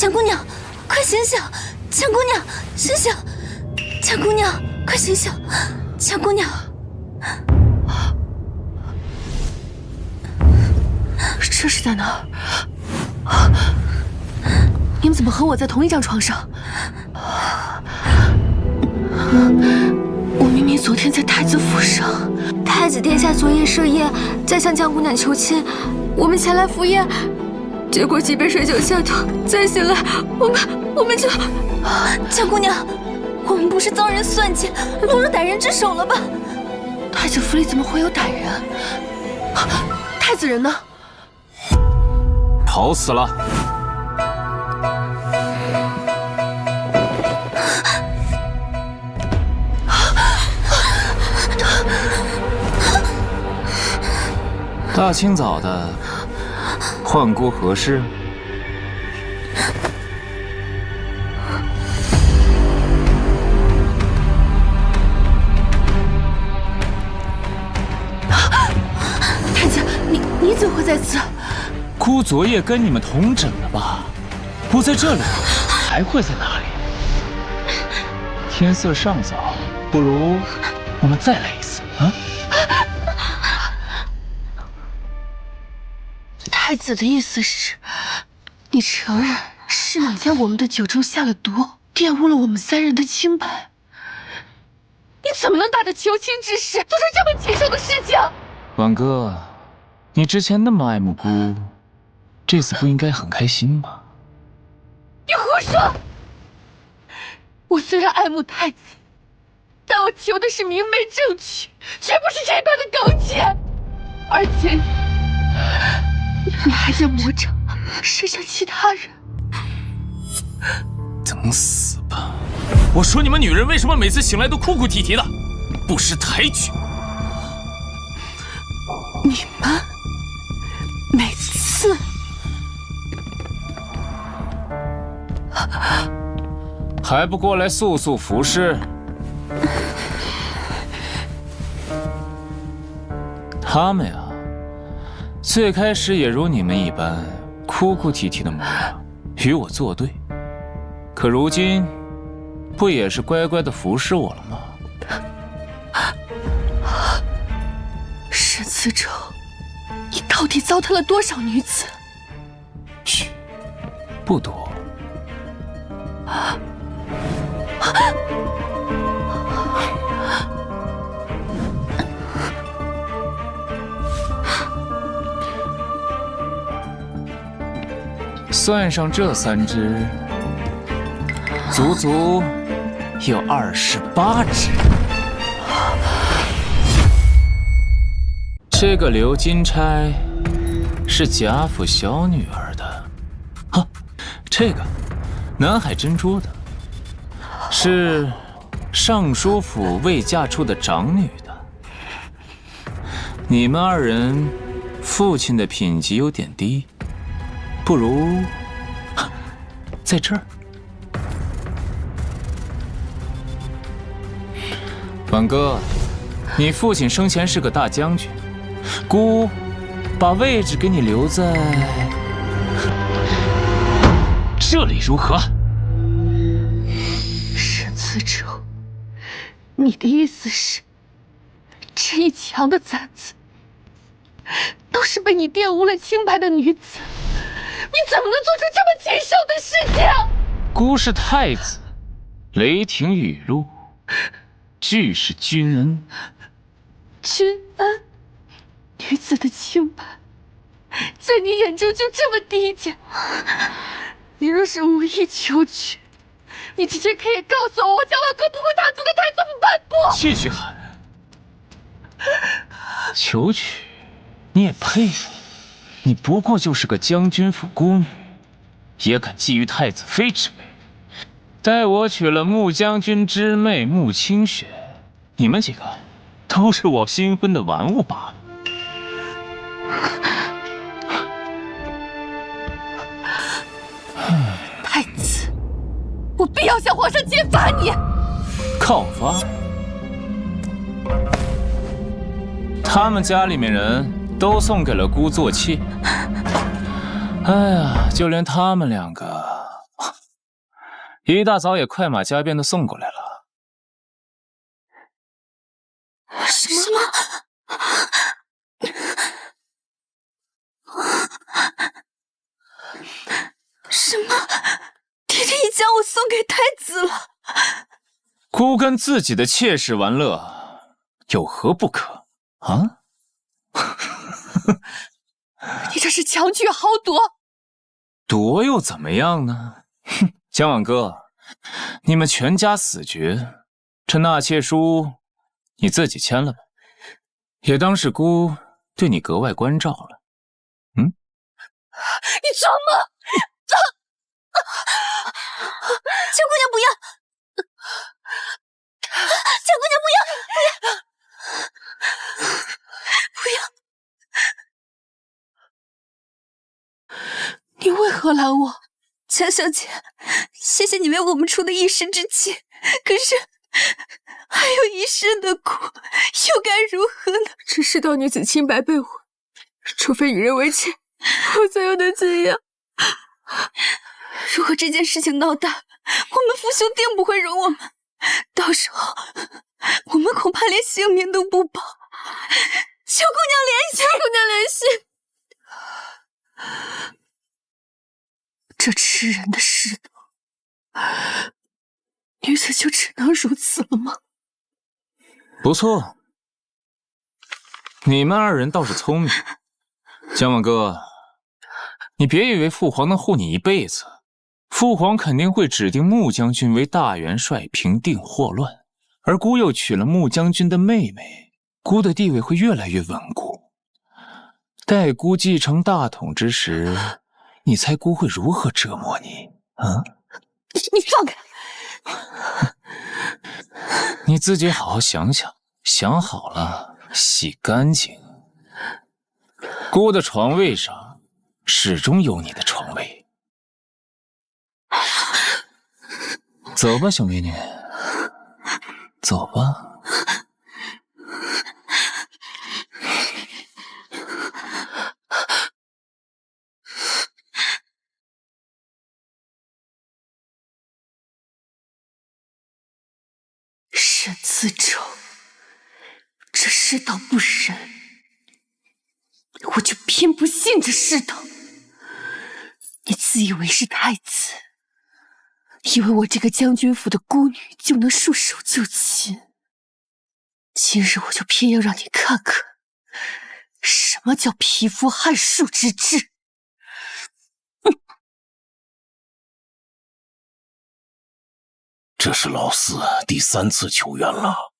强姑娘，快醒醒！强姑娘，醒醒！强姑娘，快醒醒！强姑娘，这是在哪儿？你们怎么和我在同一张床上？我明明昨天在太子府上。太子殿下昨夜设宴，在向江姑娘求亲，我们前来赴宴，结果几杯水酒下肚，再醒来，我们就……江姑娘，我们不是遭人算计，落了歹人之手了吧？太子府里怎么会有歹人？太子人呢？跑死了。大清早的，换姑何事？太子，你怎么会在此？姑昨夜跟你们同枕了吧？不在这里，还会在哪里？天色尚早，不如我们再来一次啊！太子的意思是，你承认是你在我们的酒中下了毒，玷污了我们三人的清白？你怎么能打着求亲之势做出这么禽兽的事情？婉哥，你之前那么爱慕姑，这次不应该很开心吗？你胡说！我虽然爱慕太子，但我求的是明媒正娶，绝不是这般的苟且。而且你还在魔掌生下其他人，等死吧！我说你们女人为什么每次醒来都哭哭啼啼的，不识抬举？你们每次还不过来速速服尸？他们呀，最开始也如你们一般哭哭啼啼的模样，与我作对。可如今，不也是乖乖的服侍我了吗？沈思成，你到底糟蹋了多少女子？嘘，不多。算上这3只，足足有28只。这个刘金钗是贾府小女儿的，啊，这个南海珍珠的，是尚书府未嫁出的长女的。你们2人父亲的品级有点低，不如在这儿。婉哥，你父亲生前是个大将军，姑把位置给你留在这里，如何？沈思成，你的意思是，这一墙的簪子都是被你玷污了清白的女子？你怎么能做出这么禽兽的事情？姑是太子，雷霆雨露，俱是君恩。君恩？女子的清白，在你眼中就这么低贱？你若是无意求娶，你直接可以告诉我，我将万哥不会踏足的太子府半步。继续喊，求娶你也配了？你不过就是个将军府孤女，也敢觊觎太子妃之位？待我娶了穆将军之妹穆清雪，你们几个都是我新婚的玩物罢了。太子，我必要向皇上揭发你！告发？他们家里面人都送给了姑做妾。哎呀，就连他们2个，一大早也快马加鞭的送过来了。什么？什么？爹爹已将我送给太子了？孤跟自己的妾室玩乐，有何不可啊？你这是强拒豪夺！夺又怎么样呢？哼，江晚哥，你们全家死绝，这纳妾书你自己签了吧，也当是姑对你格外关照了。嗯，你装吗？江姑娘不要！江姑娘不要！你为何拦我？江小姐，谢谢你为我们出的一时之气，可是还有一世的苦，又该如何呢？这世道女子清白被毁，除非与人为妾，我怎又能这样？如果这件事情闹大，我们父兄定不会容我们，到时候我们恐怕连性命都不保。求姑娘怜惜，姑娘怜惜！这吃人的世道，女子就只能如此了吗？不错，你们二人倒是聪明。江晚哥，你别以为父皇能护你一辈子，父皇肯定会指定穆将军为大元帅，平定祸乱，而姑又娶了穆将军的妹妹，姑的地位会越来越稳固。待姑继承大统之时，你猜姑会如何折磨你啊？你放开！你自己好好想想，想好了洗干净。姑的床位上始终有你的床位。走吧，小美女，走吧。沈自周，这世道不仁，我就偏不信这世道。你自以为是太子，以为我这个将军府的孤女就能束手就擒。今日我就偏要让你看看，什么叫匹夫撼树之志。这是老四第3次求援了，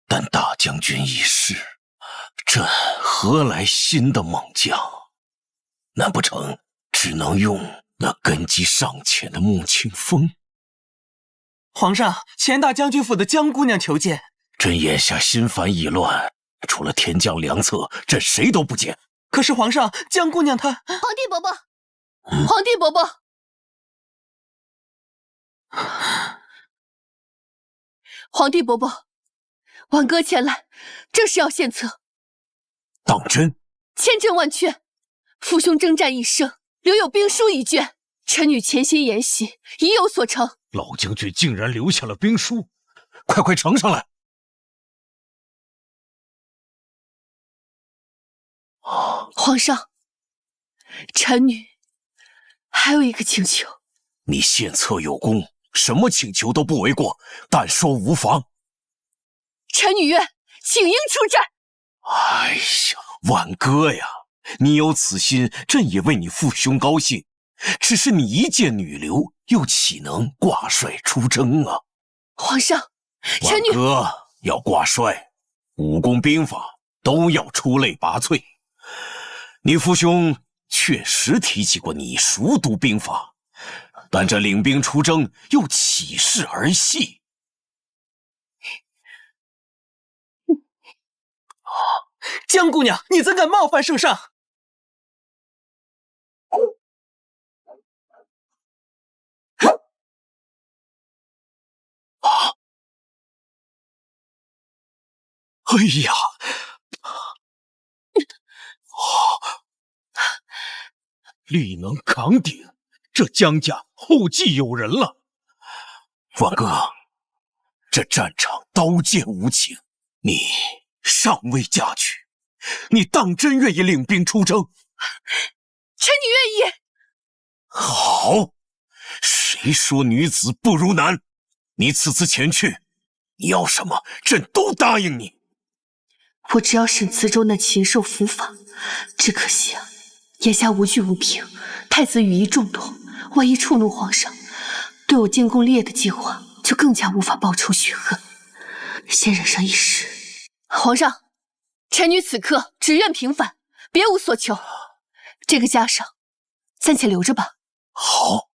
但大将军已逝，这何来新的猛将？难不成只能用那根基尚浅的穆清风？皇上，钱大将军府的江姑娘求见。朕眼下心烦意乱，除了天降良策，朕谁都不见。可是皇上，江姑娘她……皇帝伯伯，皇帝伯伯。皇帝伯伯，晚哥前来，正是要献策。当真？千真万确，父兄征战一生，留有兵书一卷，臣女潜心研习，已有所成。老将军竟然留下了兵书，快呈上来！皇上，臣女还有一个请求。你献策有功，什么请求都不为过，但说无妨。臣女愿请缨出战。哎呀，晚哥呀，你有此心，朕也为你父兄高兴。只是你一介女流，又岂能挂帅出征啊？皇上，臣女晚哥要挂帅，武功兵法都要出类拔萃。你父兄确实提起过你熟读兵法，但这领兵出征又岂是儿戏？江姑娘，你怎敢冒犯圣上？哎呀！力能扛鼎，这江家后继有人了。万哥，这战场刀剑无情，你尚未嫁娶，你当真愿意领兵出征？臣女愿意。好，谁说女子不如男？你此次前去，你要什么，朕都答应你。我只要沈慈州那禽兽伏法，只可惜啊，眼下无据无凭，太子羽翼众多，万一触怒皇上，对我建功立业的计划就更加无法报仇雪恨。先忍上一时。皇上，臣女此刻只愿平反，别无所求。这个袈裟，暂且留着吧。好，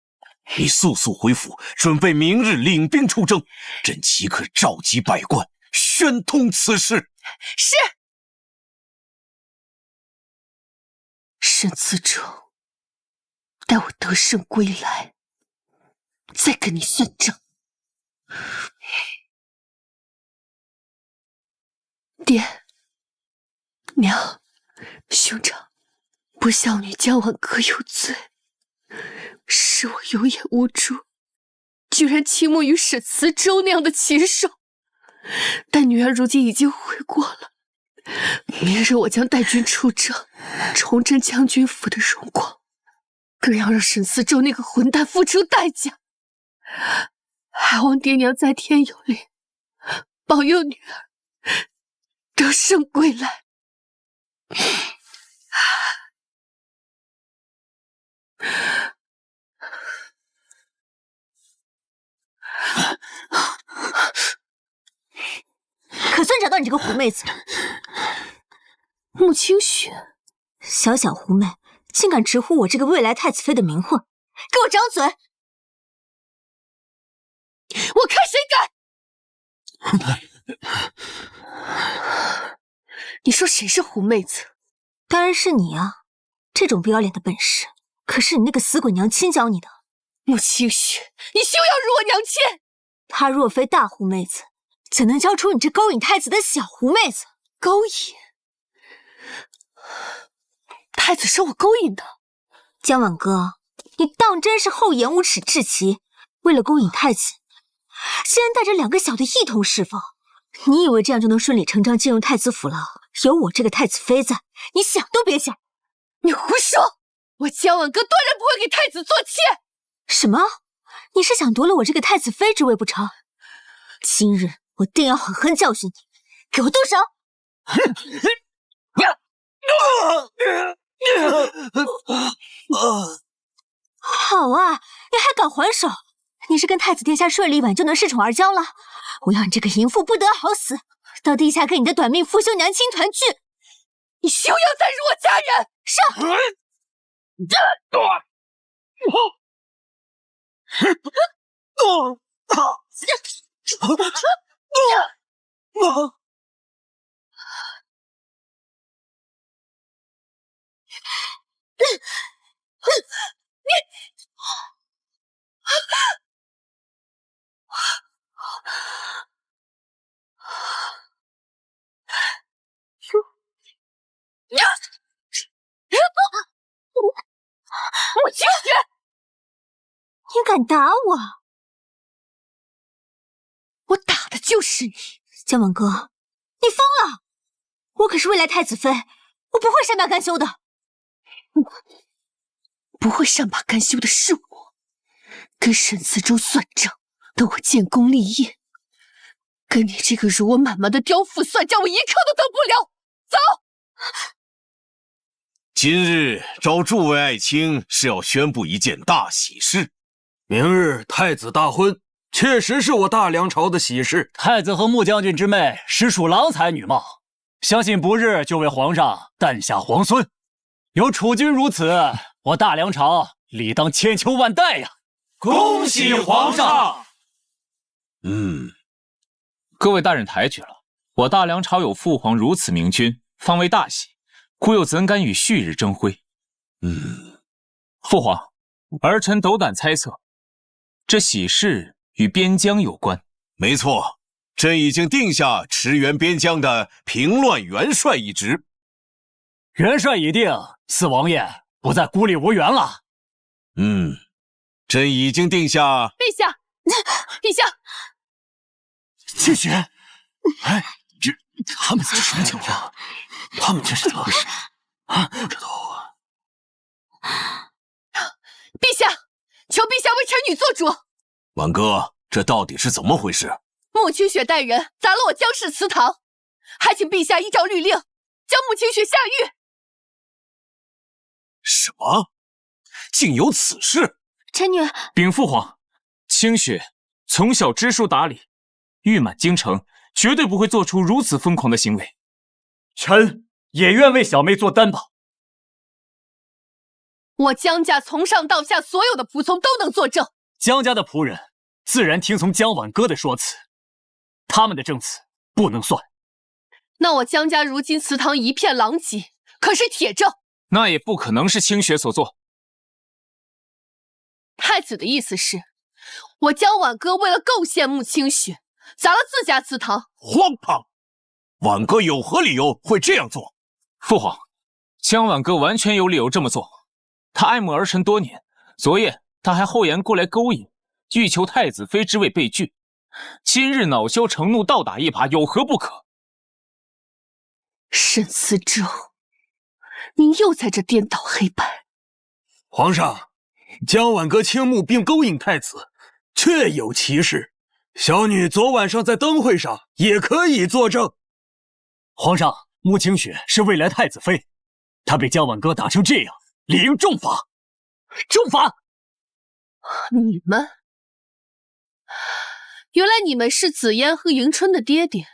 你速速回府，准备明日领兵出征，朕即刻召集百官，宣通此事。是。沈慈州，待我得胜归来，再跟你算账。爹娘，兄长，不孝女江婉哥有罪，是我有眼无珠，居然倾慕于沈慈州那样的禽兽。但女儿如今已经悔过了，明日我将带军出征，重振将军府的荣光，更要让沈慈州那个混蛋付出代价。还望爹娘在天有灵，保佑女儿得胜归来。可算找到你这个狐妹子。穆清雪，小小狐妹竟敢直呼我这个未来太子妃的名讳，给我张嘴！我看谁敢！你说谁是狐妹子？当然是你啊！这种不要脸的本事，可是你那个死鬼娘亲教你的。穆清雪，你休要辱我娘亲！她若非大狐妹子，怎能教出你这勾引太子的小狐妹子？勾引？太子是我勾引的？江婉哥，你当真是厚颜无耻至极！为了勾引太子，竟然带着2个小的一同侍奉。你以为这样就能顺理成章进入太子府了？有我这个太子妃在，你想都别想！你胡说！我江婉哥断然不会给太子做妾！什么？你是想夺了我这个太子妃之位不成？今日我定要狠狠教训你！给我动手！好啊，你还敢还手？你是跟太子殿下睡了一晚就能恃宠而骄了？我要你这个淫妇不得好死，到地下跟你的短命父兄娘亲团聚！你休要再辱我家人！上！穆清雪，你敢打我？我打的就是你！江婉哥，你疯了！我可是未来太子妃，我不会善罢甘休的。不会善罢甘休的是我，跟沈慈州算账，等我建功立业。跟你这个辱我满门的刁妇算账，我一刻都等不了。走！今日召诸位爱卿是要宣布一件大喜事。明日太子大婚，确实是我大梁朝的喜事。太子和穆将军之妹实属郎才女貌，相信不日就为皇上诞下皇孙。有储君如此，我大梁朝理当千秋万代呀！恭喜皇上！各位大人抬举了，我大梁朝有父皇如此明君，方为大喜，故又怎敢与旭日争辉？父皇，儿臣斗胆猜测，这喜事与边疆有关。没错，朕已经定下驰援边疆的平乱元帅一职。元帅已定，四王爷不再孤立无援了。朕已经定下。陛下，陛下，清雪，哎，他们这是什么情况？他们这是怎么回事？啊，不知道啊。陛下，求陛下为臣女做主。婉哥，这到底是怎么回事？穆清雪带人砸了我江氏祠堂，还请陛下依照律令将穆清雪下狱。什么？竟有此事？臣女禀父皇，清雪从小知书达理，誉满京城，绝对不会做出如此疯狂的行为。臣也愿为小妹做担保。我江家从上到下所有的仆从都能作证。江家的仆人自然听从江婉哥的说辞，他们的证词不能算。那我江家如今祠堂一片狼藉，可是铁证。那也不可能是清雪所做。太子的意思是，我江婉哥为了构陷穆清雪，砸了自家祠堂。荒唐！婉哥有何理由会这样做？父皇，江婉哥完全有理由这么做。他爱慕儿臣多年，昨夜他还厚颜过来勾引，欲求太子妃之位被拒。今日恼羞成怒，倒打一耙，有何不可？沈思舟，您又在这颠倒黑白。皇上，江婉哥倾慕并勾引太子，确有其事。小女昨晚上在灯会上也可以作证。皇上，穆清雪是未来太子妃，她被江婉哥打成这样，理应重罚。重罚！你们，原来你们是紫嫣和迎春的爹爹，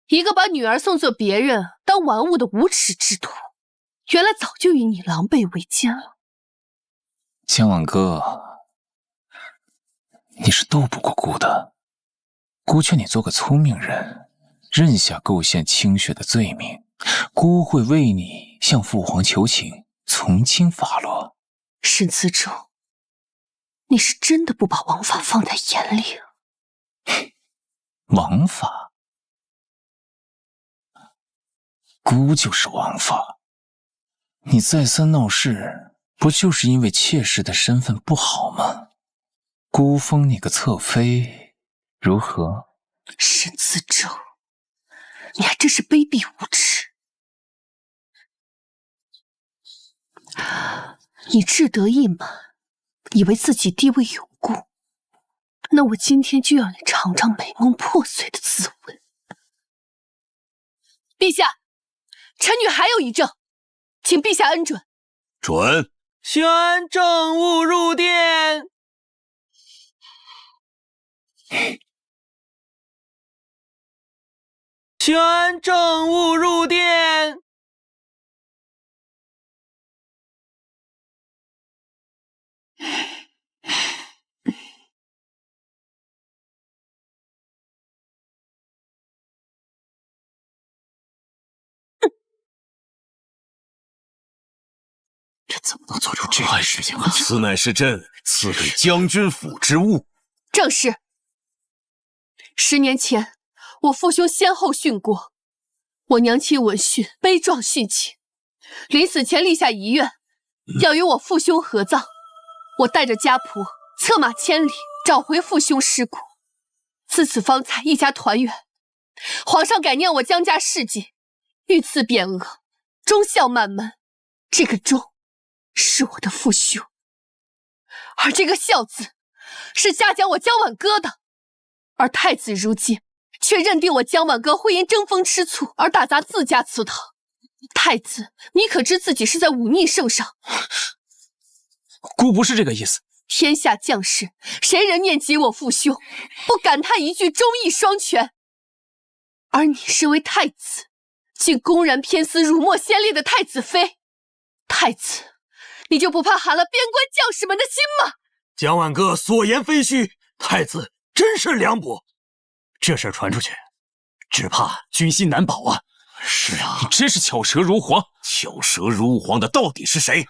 一个把女儿送作别人当玩物的无耻之徒，原来早就与你狼狈为奸了。江婉哥，你是斗不过姑的，姑劝你做个聪明人，认下构陷清雪的罪名，姑会为你向父皇求情，从轻发落。沈思舟，你是真的不把王法放在眼里啊？王法？姑就是王法。你再三闹事，不就是因为妾室的身份不好吗？姑封你个侧妃，如何？沈思舟，你还真是卑鄙无耻！你志得意满，以为自己地位永固，那我今天就要你尝尝美梦破碎的滋味。陛下，臣女还有一证，请陛下恩准。准。宣政务入殿。宣政务入殿。这怎么能做出这样的事情啊？此乃是朕赐给将军府之物。正是。10年前，我父兄先后殉国，我娘亲闻讯悲壮殉情，临死前立下遗愿，要与我父兄合葬。我带着家仆策马千里，找回父兄尸骨，自此方才一家团圆。皇上感念我江家事迹，御赐匾额，忠孝满门。这个忠是我的父兄，而这个孝字是嘉奖我江婉哥的。而太子如今却认定我江婉哥会因争风吃醋而打砸自家祠堂。太子，你可知自己是在忤逆圣上？姑不是这个意思。天下将士，谁人念及我父兄，不感叹一句忠义双全？而你身为太子，竟公然偏私辱没先烈的太子妃。太子，你就不怕寒了边关将士们的心吗？江婉哥所言非虚，太子真是凉薄。这事传出去，只怕军心难保啊！是啊，你真是巧舌如簧。巧舌如簧的到底是谁？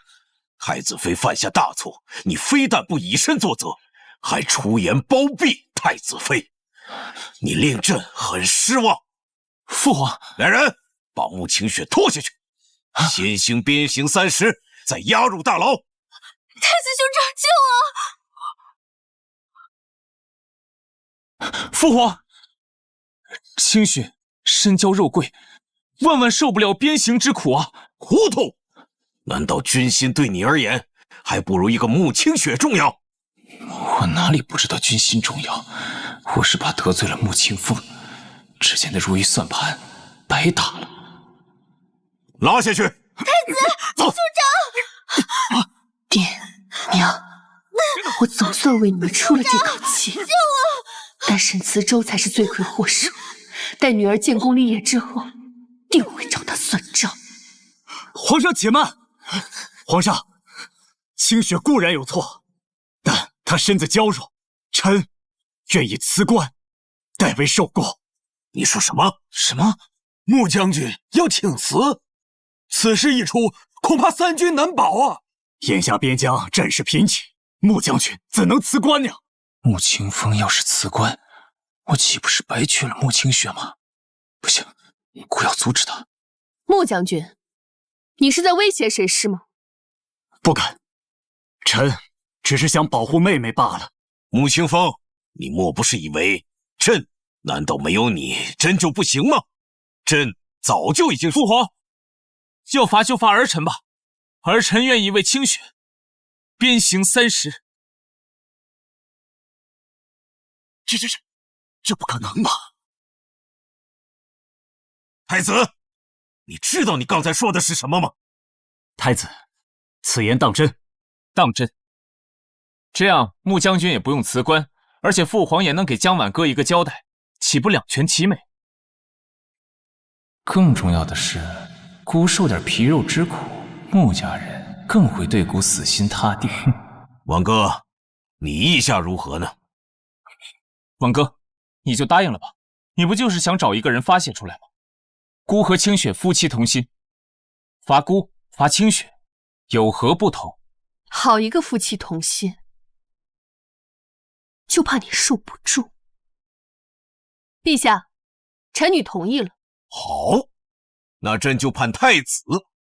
太子妃犯下大错，你非但不以身作则，还出言包庇太子妃，你令朕很失望。父皇，来人，把穆清雪拖下去，先行鞭刑30，再押入大牢。太子兄长，救我！父皇，清雪身娇肉贵，万万受不了鞭刑之苦啊！糊涂！难道军心对你而言还不如一个穆清雪重要？我哪里不知道军心重要？我是怕得罪了穆清风，之前的如意算盘白打了。拉下去！太子，走！署长，爹娘，我总算为你们出了这口气。救我！但沈慈州才是罪魁祸首，待女儿建功立业之后，定会找他算账。皇上且慢！皇上，清雪固然有错，但她身子娇弱，臣愿意辞官，代为受过。你说什么？什么？穆将军要请辞？此事一出，恐怕三军难保啊！眼下边疆战事频起，穆将军怎能辞官呀？穆清风要是辞官，我岂不是白娶了穆清雪吗？不行，我要阻止他。穆将军，你是在威胁谁是吗？不敢，臣只是想保护妹妹罢了。穆清风，你莫不是以为朕难道没有你，朕就不行吗？朕早就已经……父皇，要罚就罚儿臣吧，儿臣愿意为清雪鞭刑30。这不可能吧？太子，你知道你刚才说的是什么吗？太子，此言当真？当真。这样穆将军也不用辞官，而且父皇也能给江婉哥一个交代，岂不两全其美？更重要的是，孤受点皮肉之苦，穆家人更会对孤死心塌地。婉哥，你意下如何呢？婉哥，你就答应了吧，你不就是想找一个人发泄出来吗？孤和清雪夫妻同心，罚孤罚清雪，有何不同？好一个夫妻同心，就怕你受不住。陛下，臣女同意了。好，那朕就判太子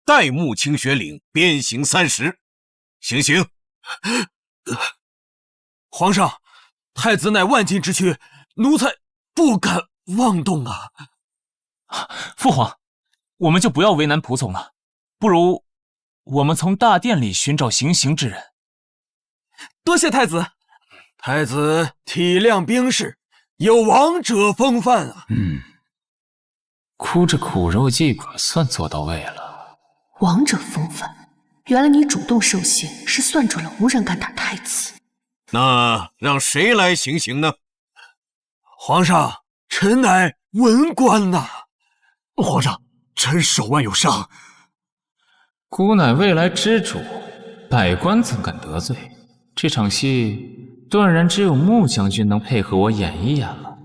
代穆清雪领鞭刑30，行刑。皇上，太子乃万金之躯，奴才不敢妄动啊！父皇，我们就不要为难仆从了，不如我们从大殿里寻找行刑之人。多谢太子，太子体谅兵士，有王者风范啊！哭着苦肉计可算做到位了。王者风范，原来你主动受刑是算准了无人敢打太子。那让谁来行刑呢？皇上，臣乃文官呐。皇上，臣手腕有伤。孤乃未来之主，百官怎敢得罪？这场戏断然只有穆将军能配合我演一演了。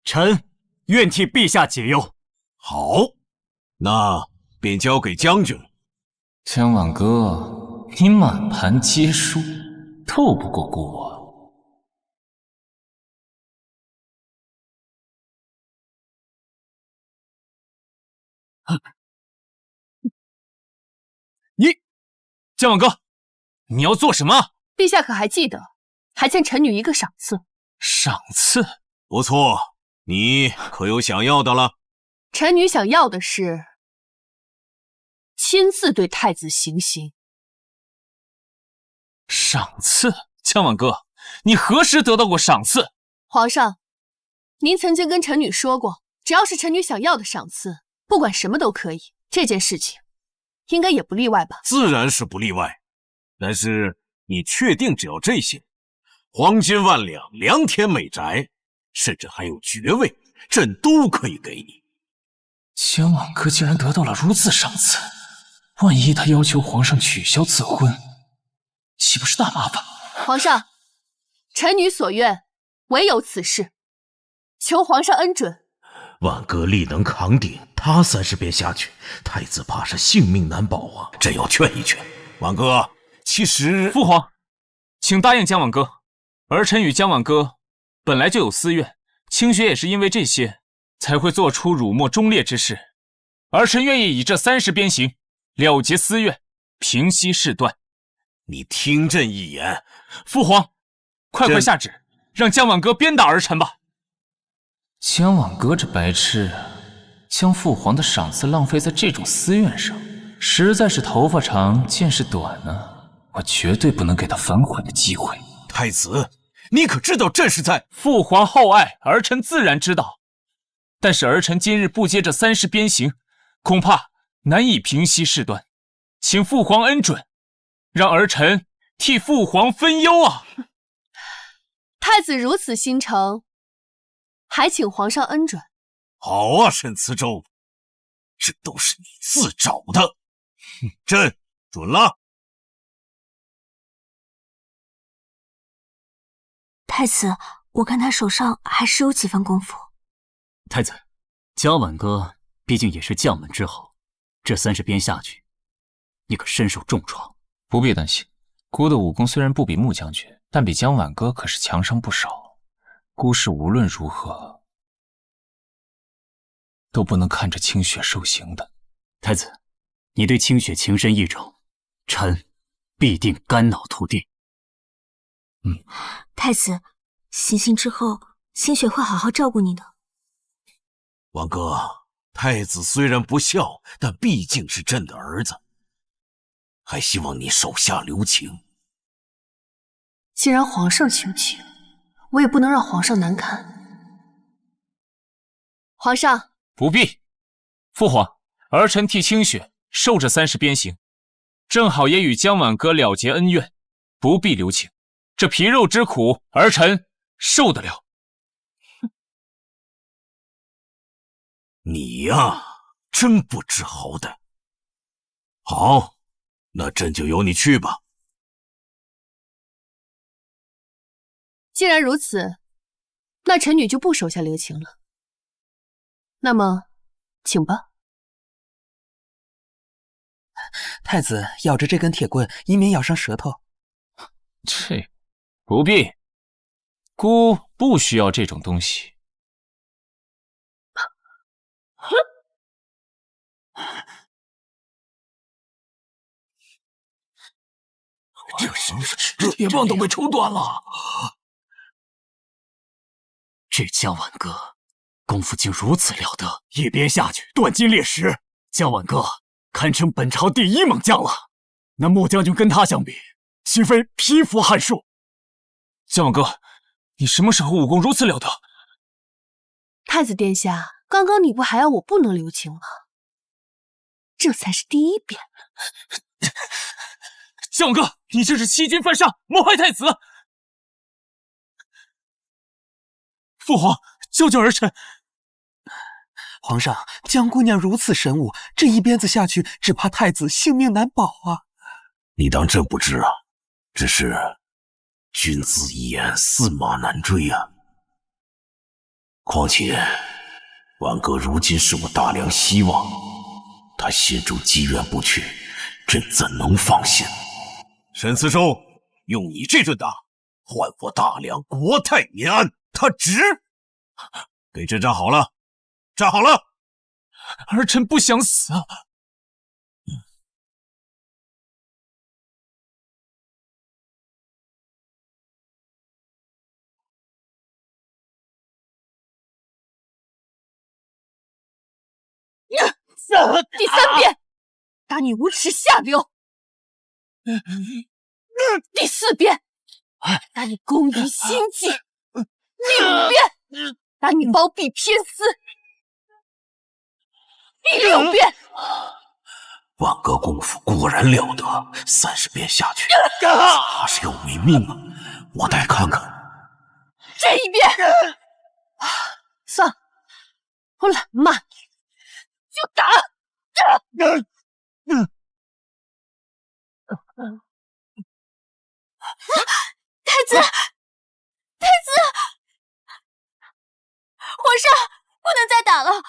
臣愿替陛下解忧。好，那便交给将军了。江婉哥，你满盘皆输，斗不过孤我。江婉哥，你要做什么？陛下可还记得，还欠臣女一个赏赐。赏赐？不错，你可有想要的了？臣女想要的是亲自对太子行刑。赏赐？江婉哥，你何时得到过赏赐？皇上，您曾经跟臣女说过，只要是臣女想要的赏赐，不管什么都可以。这件事情应该也不例外吧？自然是不例外，但是你确定只要这些？黄金万两，良田美宅，甚至还有爵位，朕都可以给你。江婉哥竟然得到了如此赏赐，万一他要求皇上取消此婚，岂不是大麻烦？皇上，臣女所愿唯有此事，求皇上恩准。婉哥力能扛鼎，他30鞭下去，太子怕是性命难保啊！朕要劝一劝婉哥。其实，父皇，请答应江婉哥，儿臣与江婉哥本来就有私怨，清雪也是因为这些才会做出辱没忠烈之事。儿臣愿意以这30鞭刑了结私怨，平息事端。你听朕一言。父皇，快下旨，让姜婉哥鞭打儿臣吧。姜婉哥这白痴，将父皇的赏赐浪费在这种私怨上，实在是头发长见识短呢。我绝对不能给他反悔的机会。太子，你可知道这是在……父皇厚爱，儿臣自然知道。但是儿臣今日不接这30鞭刑，恐怕难以平息事端，请父皇恩准，让儿臣替父皇分忧啊！太子如此心诚，还请皇上恩准。好啊，沈慈州，这都是你自找的。朕准了。太子，我看他手上还是有几分功夫。太子，姜婉哥毕竟也是将门之后，这30鞭下去，你可身受重创。不必担心，孤的武功虽然不比穆将军，但比姜婉哥可是强上不少。孤是无论如何都不能看着清雪受刑的。太子，你对清雪情深意重，臣必定肝脑涂地。太子，行刑之后，清雪会好好照顾你的。王哥，太子虽然不孝，但毕竟是朕的儿子，还希望你手下留情。既然皇上求情，我也不能让皇上难堪。皇上，不必。父皇，儿臣替清雪受这30鞭刑，正好也与姜婉哥了结恩怨，不必留情。这皮肉之苦，儿臣受得了。你呀，真不知好歹。好，那朕就由你去吧。既然如此，那臣女就不手下留情了。那么，请吧。太子咬着这根铁棍，以免咬伤舌头。这不必，孤不需要这种东西。这铁棒都被抽断了。这姜婉哥功夫竟如此了得，一鞭下去断筋裂石，姜婉哥堪称本朝第1猛将了。那穆将军跟他相比，岂非匹夫撼树？姜婉哥，你什么时候武功如此了得？太子殿下，刚刚你不还要我不能留情吗？这才是第1鞭。姜婉哥，你这是欺君犯上，谋害太子！父皇，救救儿臣！皇上，姜姑娘如此神武，这一鞭子下去，只怕太子性命难保啊！你当朕不知啊？只是君子一言，驷马难追啊。况且婉哥如今是我大梁希望，他心中积怨不去，朕怎能放心？沈慈州，用你这顿打换我大梁国泰民安，他值？给朕站好了，站好了！儿臣不想死啊！第3鞭，打你无耻下流；第4鞭，打你攻于心计；第5鞭，打你包庇偏私；第6鞭，婉哥功夫果然了得，30鞭下去，怕是要违命啊！我待看看。这1鞭，算了，我懒得骂你，就打。太子，太子，皇上不能再打了，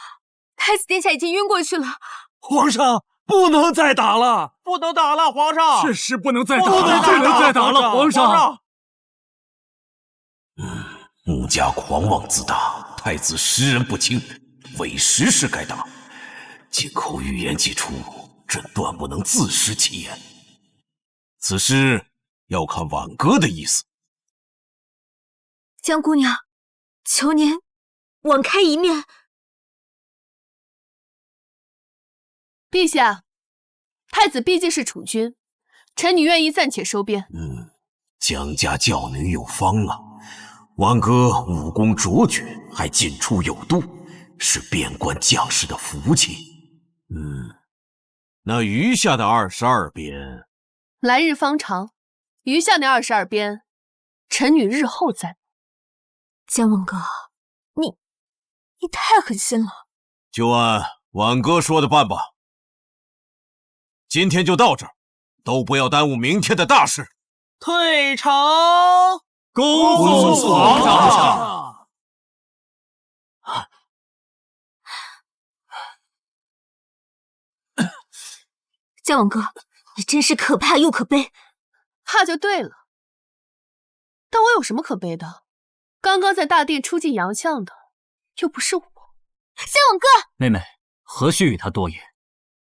太子殿下已经晕过去了。皇上不能再打了，不能打了，皇上！确实不能再打了，不能再打了，皇上！穆家狂妄自大，太子识人不清，委实是该打。今口预言既出，朕断不能自食其言。此事要看婉哥的意思。江姑娘，求您网开一面。陛下，太子毕竟是储君，臣女愿意暂且收编。江家教女有方了，婉哥武功卓绝，还进出有度，是边关将士的福气。那余下的22鞭，来日方长，余下那22鞭，臣女日后再补。江文哥，你太狠心了。就按婉哥说的办吧。今天就到这儿，都不要耽误明天的大事。退朝，恭送皇上。江文哥，你真是可怕又可悲。怕就对了。但我有什么可悲的？刚刚在大殿出尽洋相的，又不是我。江文哥，妹妹，何须与他多言？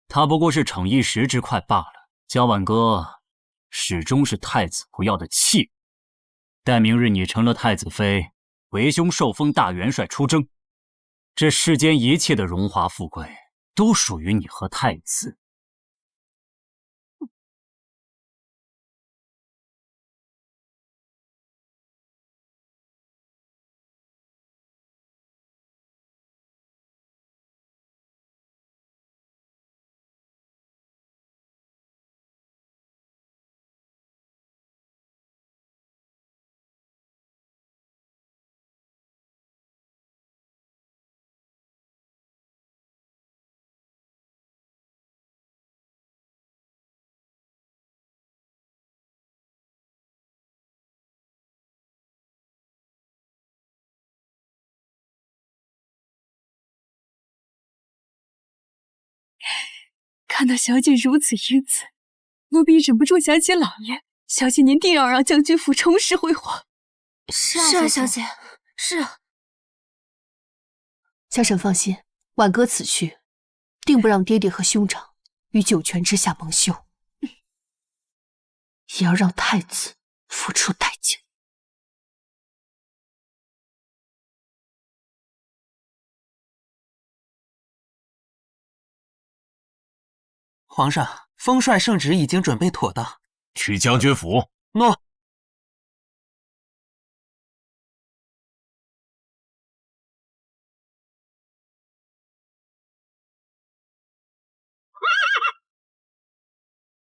他不过是逞一时之快罢了。江婉哥始终是太子不要的弃物。待明日你成了太子妃，为兄受封大元帅出征，这世间一切的荣华富贵都属于你和太子。看到小姐如此英姿，奴婢忍不住想起老爷。小姐您定要让将军府重拾辉煌。是啊，小姐，是啊。家臣放心，婉哥此去，定不让爹爹和兄长于九泉之下蒙羞，也要让太子付出代价。皇上，封帅圣旨已经准备妥当。去将军府。诺。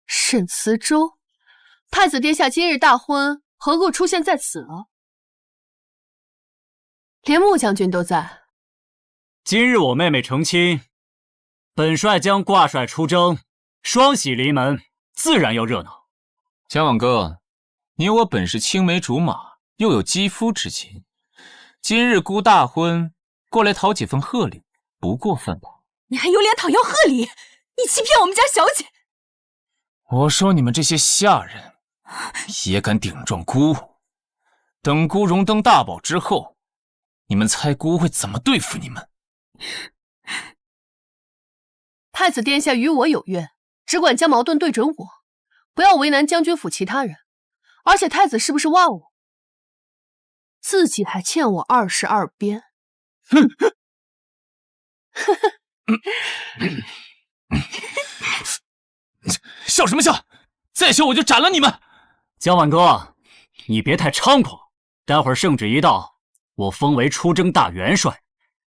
沈慈州，太子殿下今日大婚，何故出现在此了？连穆将军都在。今日我妹妹成亲，本帅将挂帅出征，双喜临门，自然要热闹。江婉哥，你我本是青梅竹马，又有肌肤之亲，今日姑大婚，过来讨几份贺礼，不过分吧？你还有脸讨要贺礼？你欺骗我们家小姐！我说你们这些下人，也敢顶撞姑？等姑荣登大宝之后，你们猜姑会怎么对付你们？太子殿下与我有怨，只管将矛盾对准我，不要为难将军府其他人。而且太子是不是忘我？自己还欠我22鞭。笑什么笑？再笑我就斩了你们！江婉哥，你别太猖狂，待会儿圣旨一到，我封为出征大元帅，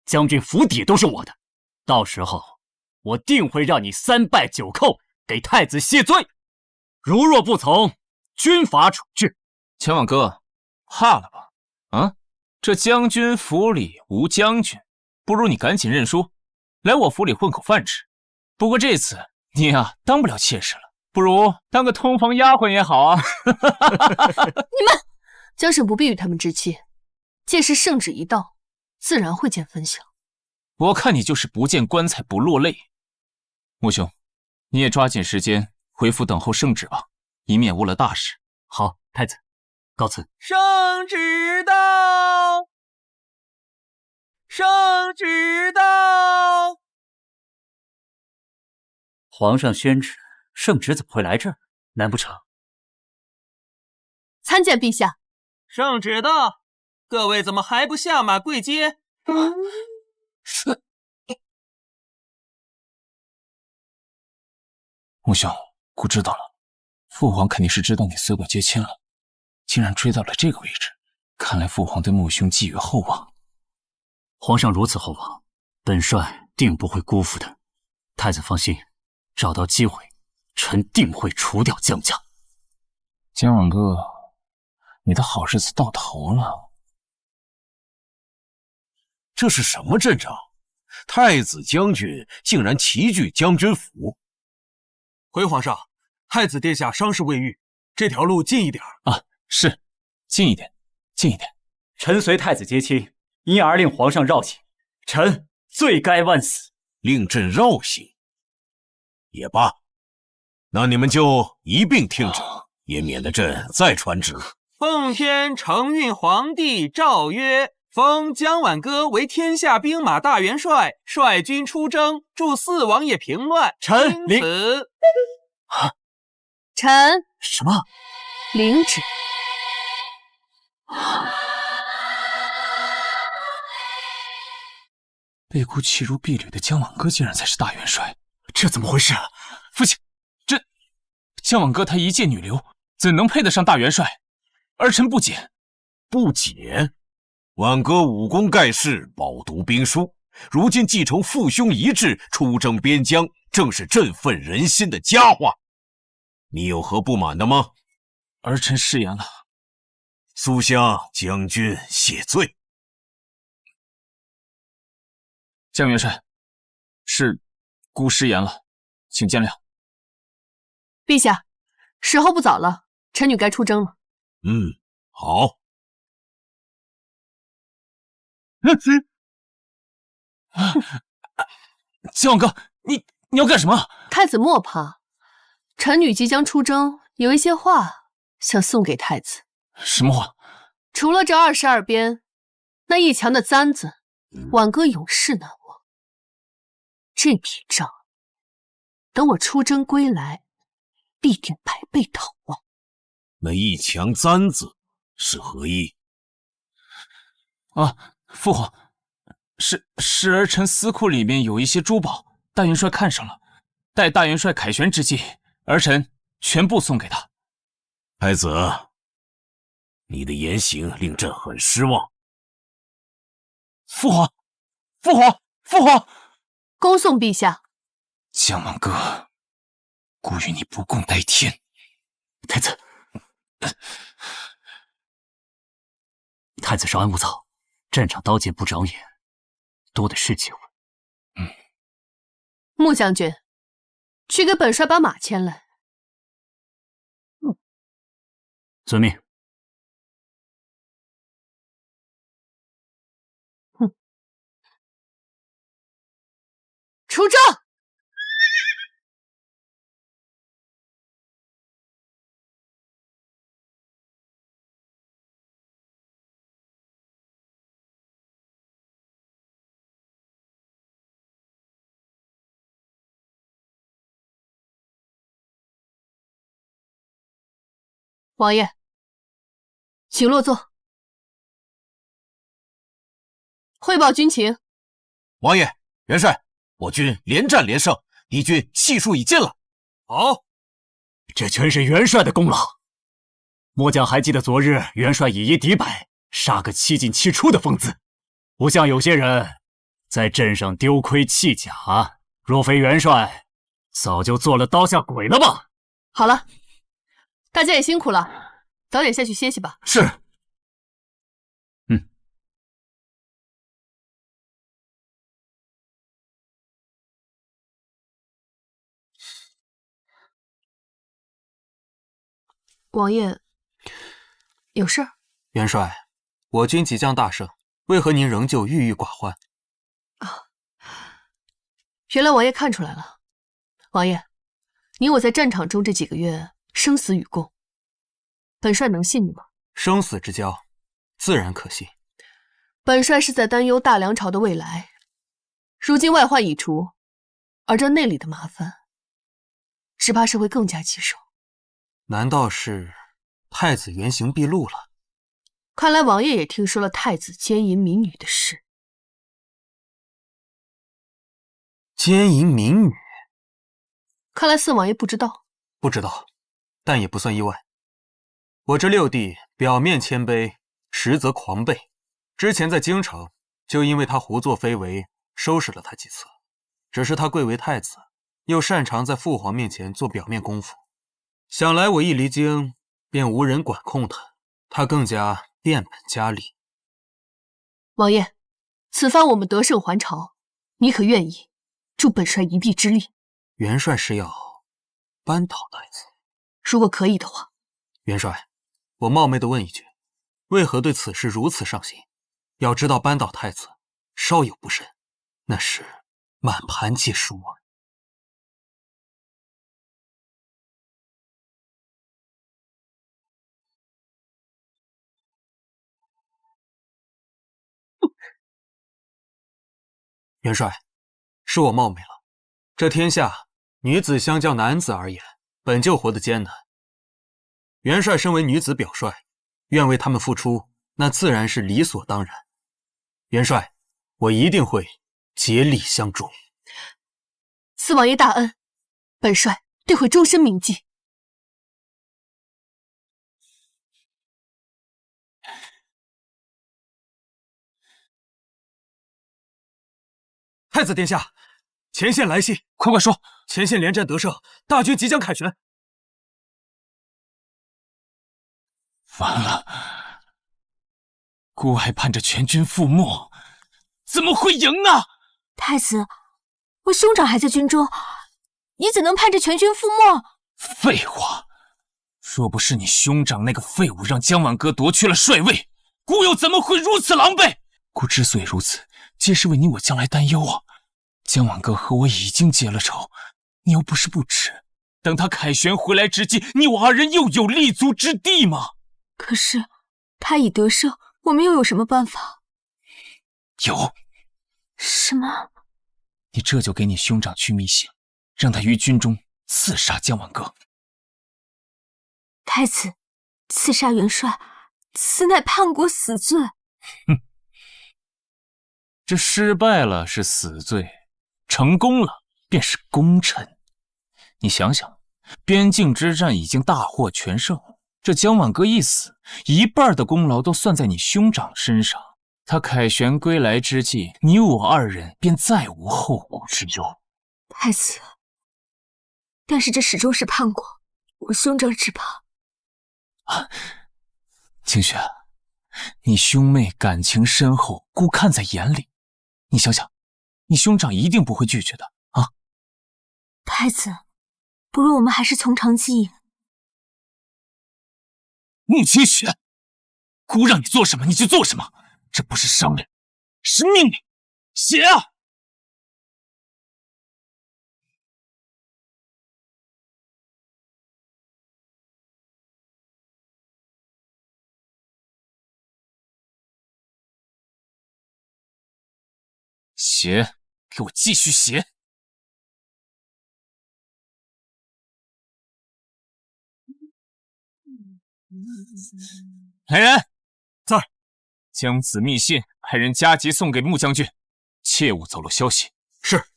将军府邸都是我的，到时候我定会让你3拜9叩，给太子谢罪。如若不从，军法处置。千万哥，怕了吧？啊，这将军府里无将军，不如你赶紧认输，来我府里混口饭吃。不过这次你呀，当不了妾室了，不如当个通房丫鬟也好啊。你们，江婶不必与他们置气，届时圣旨一到，自然会见分晓。我看你就是不见棺材不落泪。穆兄，你也抓紧时间回府等候圣旨吧，以免误了大事。好，太子，告辞。圣旨到，圣旨到。皇上宣旨，圣旨怎么会来这儿？难不成？参见陛下。圣旨到，各位怎么还不下马跪接？穆兄，姑知道了，父皇肯定是知道你随我接亲了，竟然追到了这个位置，看来父皇对穆兄寄予厚望。皇上如此厚望，本帅定不会辜负的。太子放心，找到机会，臣定会除掉江家。江晚哥，你的好日子到头了。这是什么阵仗？太子将军竟然齐聚将军府！回皇上，太子殿下伤势未愈，这条路近一点啊。是，近一点，近一点。臣随太子接亲，因而令皇上绕行，臣罪该万死。令朕绕行也罢，那你们就一并听着，也免得朕再传旨。奉天承运皇帝诏曰：封江晚歌为天下兵马大元帅，率军出征，助四王爷平乱。臣领臣什么？领旨。被姑弃如敝履的江晚歌竟然才是大元帅，这怎么回事？父亲，这江晚歌他一介女流，怎能配得上大元帅？儿臣不解。不解？晚歌武功盖世，饱读兵书，如今继承父兄遗志，出征边疆，正是振奋人心的佳话。你有何不满的吗？儿臣失言了，速向将军谢罪。江元帅，是姑失言了，请见谅。陛下，时候不早了，臣女该出征了。好。江晚哥，你要干什么？太子莫怕，臣女即将出征，有一些话想送给太子。什么话？除了这22鞭，那一墙的簪子，晚歌永世难忘。这笔账，等我出征归来，必定百倍讨望。那一墙簪子是何意？啊，父皇，是儿臣司库里面有一些珠宝，大元帅看上了，待大元帅凯旋之际，儿臣全部送给他。太子，你的言行令朕很失望。父皇，父皇，父皇！恭送陛下。江晚歌，姑与你不共戴天。太子，太子稍安勿躁，战场刀剑不长眼，多的是机会。穆将军，去给本帅把马牵来。遵命。出征！王爷，请落座，汇报军情。王爷、元帅，我军连战连胜，敌军悉数已尽了。好，这全是元帅的功劳。末将还记得昨日元帅以一敌百，杀个7进7出的疯子。不像有些人在阵上丢盔弃甲，若非元帅，早就做了刀下鬼了吧？好了，大家也辛苦了，早点下去歇息吧。是。王爷，有事儿？元帅，我军即将大胜，为何您仍旧郁郁寡欢？原来王爷看出来了。王爷，你我在战场中这几个月生死与共，本帅能信你吗？生死之交，自然可信。本帅是在担忧大梁朝的未来，如今外患已除，而这内里的麻烦，只怕是会更加棘手。难道是太子原形毕露了？看来王爷也听说了太子奸淫民女的事。奸淫民女？看来四王爷不知道。不知道，但也不算意外。我这六弟表面谦卑，实则狂悖。之前在京城，就因为他胡作非为，收拾了他几次。只是他贵为太子，又擅长在父皇面前做表面功夫。想来我一离京，便无人管控他，他更加变本加厉。王爷，此番我们得胜还朝，你可愿意助本帅一臂之力？元帅是要扳倒太子？如果可以的话。元帅，我冒昧地问一句，为何对此事如此上心？要知道扳倒太子，稍有不慎，那是满盘皆输啊！元帅，是我冒昧了。这天下女子相较男子而言，本就活得艰难。元帅身为女子表率，愿为他们付出，那自然是理所当然。元帅，我一定会竭力相助。四王爷大恩，本帅定会终身铭记。太子殿下，前线来信，快说！前线连战得胜，大军即将凯旋。完了，孤爱盼着全军覆没，怎么会赢呢？太子，我兄长还在军中，你怎能盼着全军覆没？废话，若不是你兄长那个废物让江晚阁夺去了帅位，孤又怎么会如此狼狈？孤之所以如此，皆是为你我将来担忧啊。江晚阁和我已经结了仇，你又不是不知，等他凯旋回来之际，你我二人又有立足之地吗？可是他已得胜，我们又有什么办法？有。什么？你这就给你兄长去密信，让他于军中刺杀江晚阁。太子，刺杀元帅，此乃叛国死罪。哼，这失败了是死罪，成功了便是功臣。你想想，边境之战已经大获全胜，这江晚阁一死，一半的功劳都算在你兄长身上。他凯旋归来之际，你我二人便再无后顾之忧。太子，但是这始终是叛国，我兄长只怕……清雪，你兄妹感情深厚，孤看在眼里。你想想，你兄长一定不会拒绝的啊！太子，不如我们还是从长计议。穆清雪，孤让你做什么你就做什么，这不是商量，是命令。写啊！写，给我继续写。来人，在，将此密信派人加急送给穆将军，切勿走漏消息。是。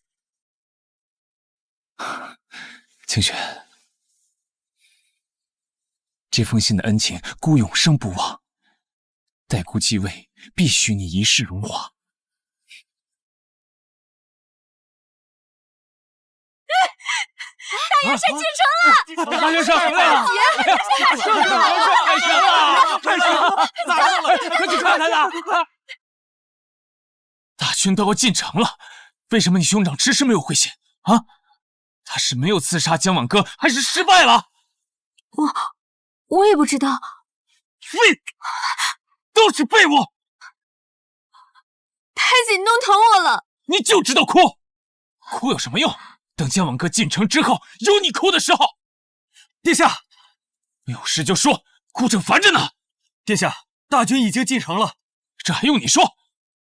清雪，这封信的恩情，孤永生不忘。待孤继位，必许你一世荣华。大元帅进城了！大元帅回来了！元帅凯旋了！凯旋了！咋了？快去看看呐！大军都要进城了，为什么你兄长迟迟没有回信啊？他是没有刺杀江晚阁，还是失败了？我也不知道。废物，都是废物！太子，你弄疼我了。你就知道哭，哭有什么用？等江晚阁进城之后，有你哭的时候。殿下，没有事就说，孤正烦着呢。殿下，大军已经进城了，这还用你说？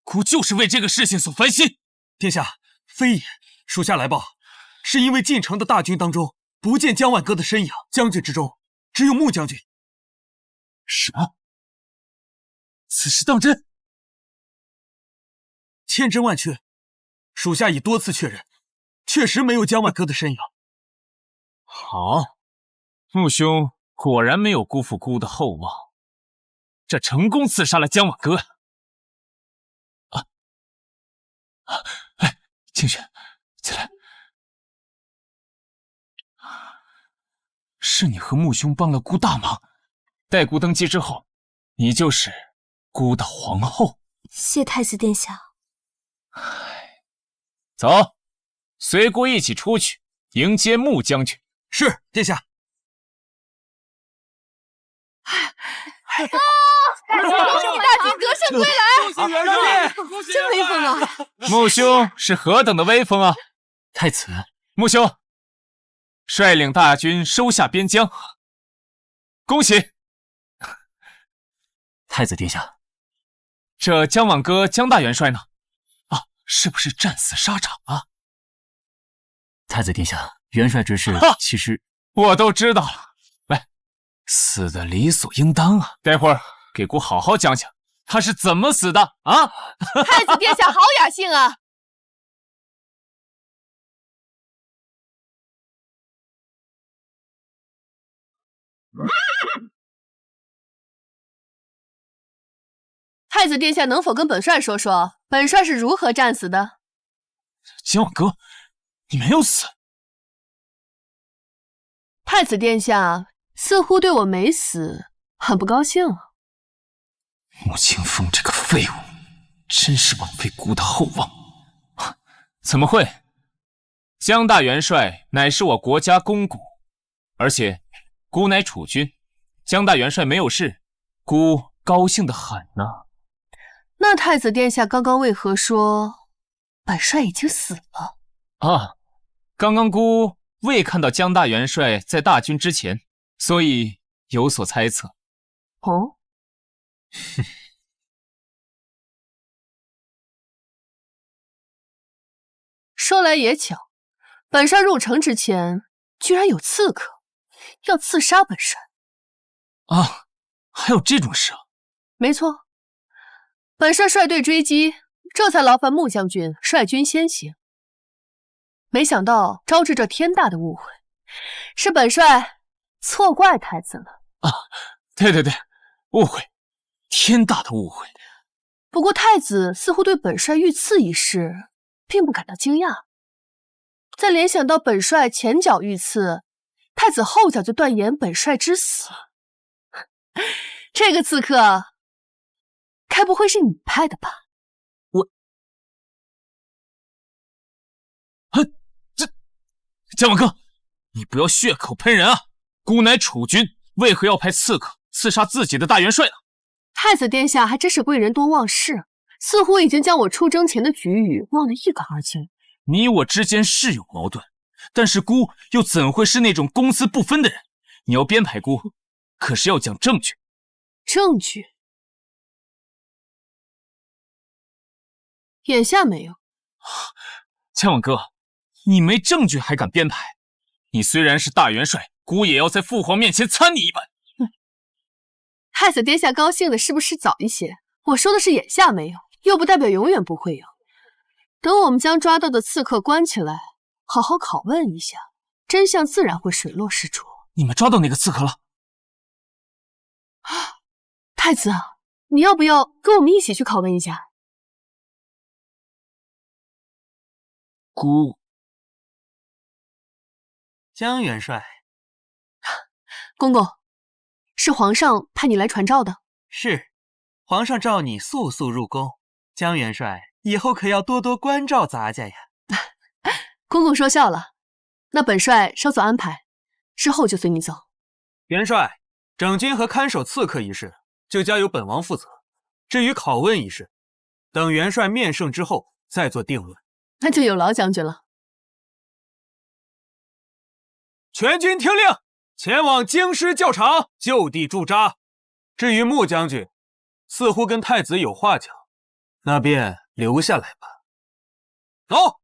孤就是为这个事情所烦心。殿下，非也，属下来报，是因为进城的大军当中不见江晚阁的身影，将军之中只有穆将军。什么？此事当真？千真万确，属下已多次确认，确实没有江晚歌的身影。好，穆兄果然没有辜负姑的厚望，这成功刺杀了江晚歌。哎，清雪，起来。是你和穆兄帮了姑大忙，待姑登基之后，你就是姑的皇后。谢太子殿下。走，随姑一起出去迎接穆将军。是，殿下。恭喜大军得胜归来！元帅，真威风啊！穆兄是何等的威风啊！太子，穆兄率领大军收下边疆，恭喜！太子殿下，这江晚歌江大元帅呢？啊，是不是战死沙场啊？太子殿下，元帅之事其实我都知道了。来，死的理所应当啊！待会儿给姑好好讲讲他是怎么死的啊！太子殿下好雅兴啊！太子殿下能否跟本帅说说，本帅是如何战死的？江晚歌，你没有死。太子殿下似乎对我没死很不高兴啊。穆清风这个废物，真是枉费姑的厚望。怎么会？江大元帅乃是我国家公骨，而且姑乃储君，江大元帅没有事，姑高兴得很呢。那太子殿下刚刚为何说本帅已经死了？啊，刚刚姑未看到江大元帅在大军之前，所以有所猜测。哦，说来也巧，本帅入城之前，居然有刺客要刺杀本帅。啊，还有这种事啊？没错，本帅率队追击，这才劳烦穆将军率军先行。没想到招致这天大的误会，是本帅错怪太子了。啊，对，误会，天大的误会。不过太子似乎对本帅遇刺一事并不感到惊讶，再联想到本帅前脚遇刺，太子后脚就断言本帅之死，这个刺客该不会是你派的吧？江晚歌，你不要血口喷人啊！姑乃储君，为何要派刺客刺杀自己的大元帅呢？太子殿下还真是贵人多忘事，似乎已经将我出征前的举语忘得一干二净。你我之间是有矛盾，但是姑又怎会是那种公私不分的人？你要编排姑，可是要讲证据。证据？眼下没有。江晚歌，你没证据还敢编排？你虽然是大元帅，姑也要在父皇面前参你一本。太子殿下高兴的是不是早一些？我说的是眼下没有，又不代表永远不会有。等我们将抓到的刺客关起来，好好拷问一下，真相自然会水落石出。你们抓到哪个刺客了？太子，你要不要跟我们一起去拷问一下？姑，江元帅，公公，是皇上派你来传召的。是，皇上召你速速入宫。江元帅，以后可要多多关照咱家呀。公公说笑了，那本帅稍作安排，之后就随你走。元帅，整军和看守刺客一事就交由本王负责。至于拷问一事，等元帅面圣之后再做定论。那就有劳将军了。全军听令，前往京师教场，就地驻扎。至于穆将军，似乎跟太子有话讲，那便留下来吧。走。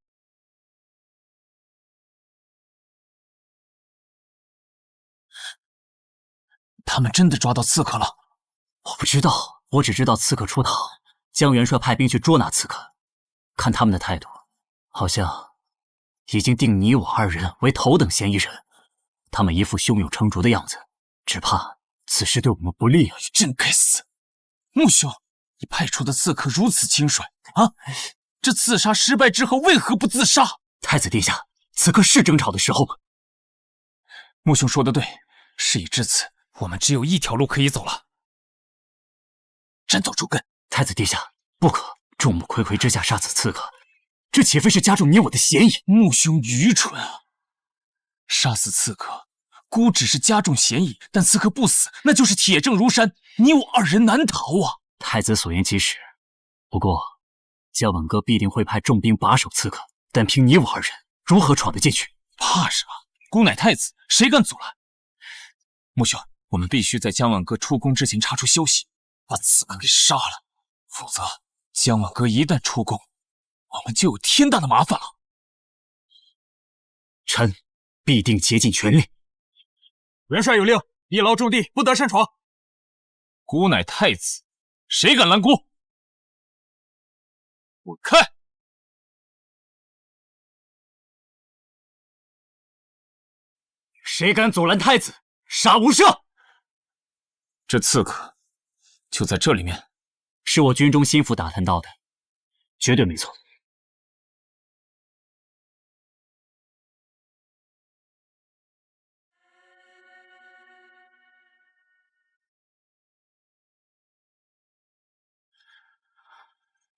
他们真的抓到刺客了？我不知道，我只知道刺客出逃，江元帅派兵去捉拿刺客。看他们的态度，好像已经定你我二人为头等嫌疑人。他们一副胸有成竹的样子，只怕此事对我们不利啊！真该死！穆兄，你派出的刺客如此轻率啊！这刺杀失败之后，为何不自杀？太子殿下，此刻是争吵的时候吗？穆兄说的对，事已至此，我们只有一条路可以走了。斩草除根！太子殿下，不可！众目睽睽之下杀死刺客，这岂非是加重你我的嫌疑？穆兄愚蠢啊！杀死刺客，孤只是加重嫌疑，但刺客不死，那就是铁证如山，你我二人难逃啊！太子所言极是，不过江晚哥必定会派重兵把守刺客，但凭你我二人，如何闯得进去？怕啥？孤乃太子，谁敢阻拦？穆兄，我们必须在江晚哥出宫之前查出消息，把刺客给杀了，否则江晚哥一旦出宫，我们就有天大的麻烦了。臣必定竭尽全力。元帅有令，一劳众地，不得擅闯。孤乃太子，谁敢拦孤？滚开！谁敢阻拦太子，杀无赦！这刺客就在这里面。是我军中心腹打探到的，绝对没错。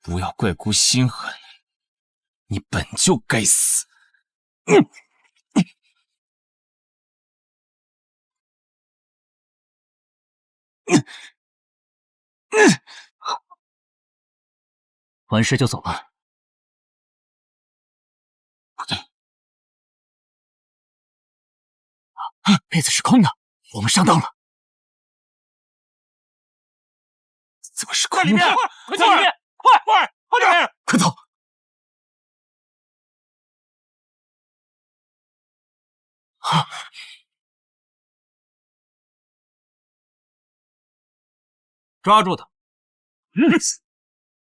不要怪孤心狠，你本就该死。完事就走吧。不对，杯子是空的，我们上当了。怎么是空的？快进里面！快点！快走！抓住他！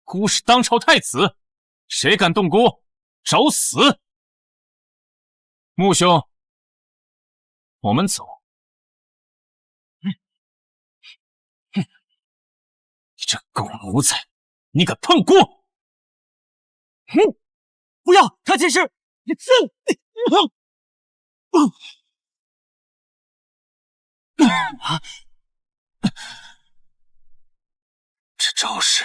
孤是当朝太子，谁敢动孤，找死！穆兄，我们走。你这狗奴才，你敢碰孤！不要，他竟是这招式，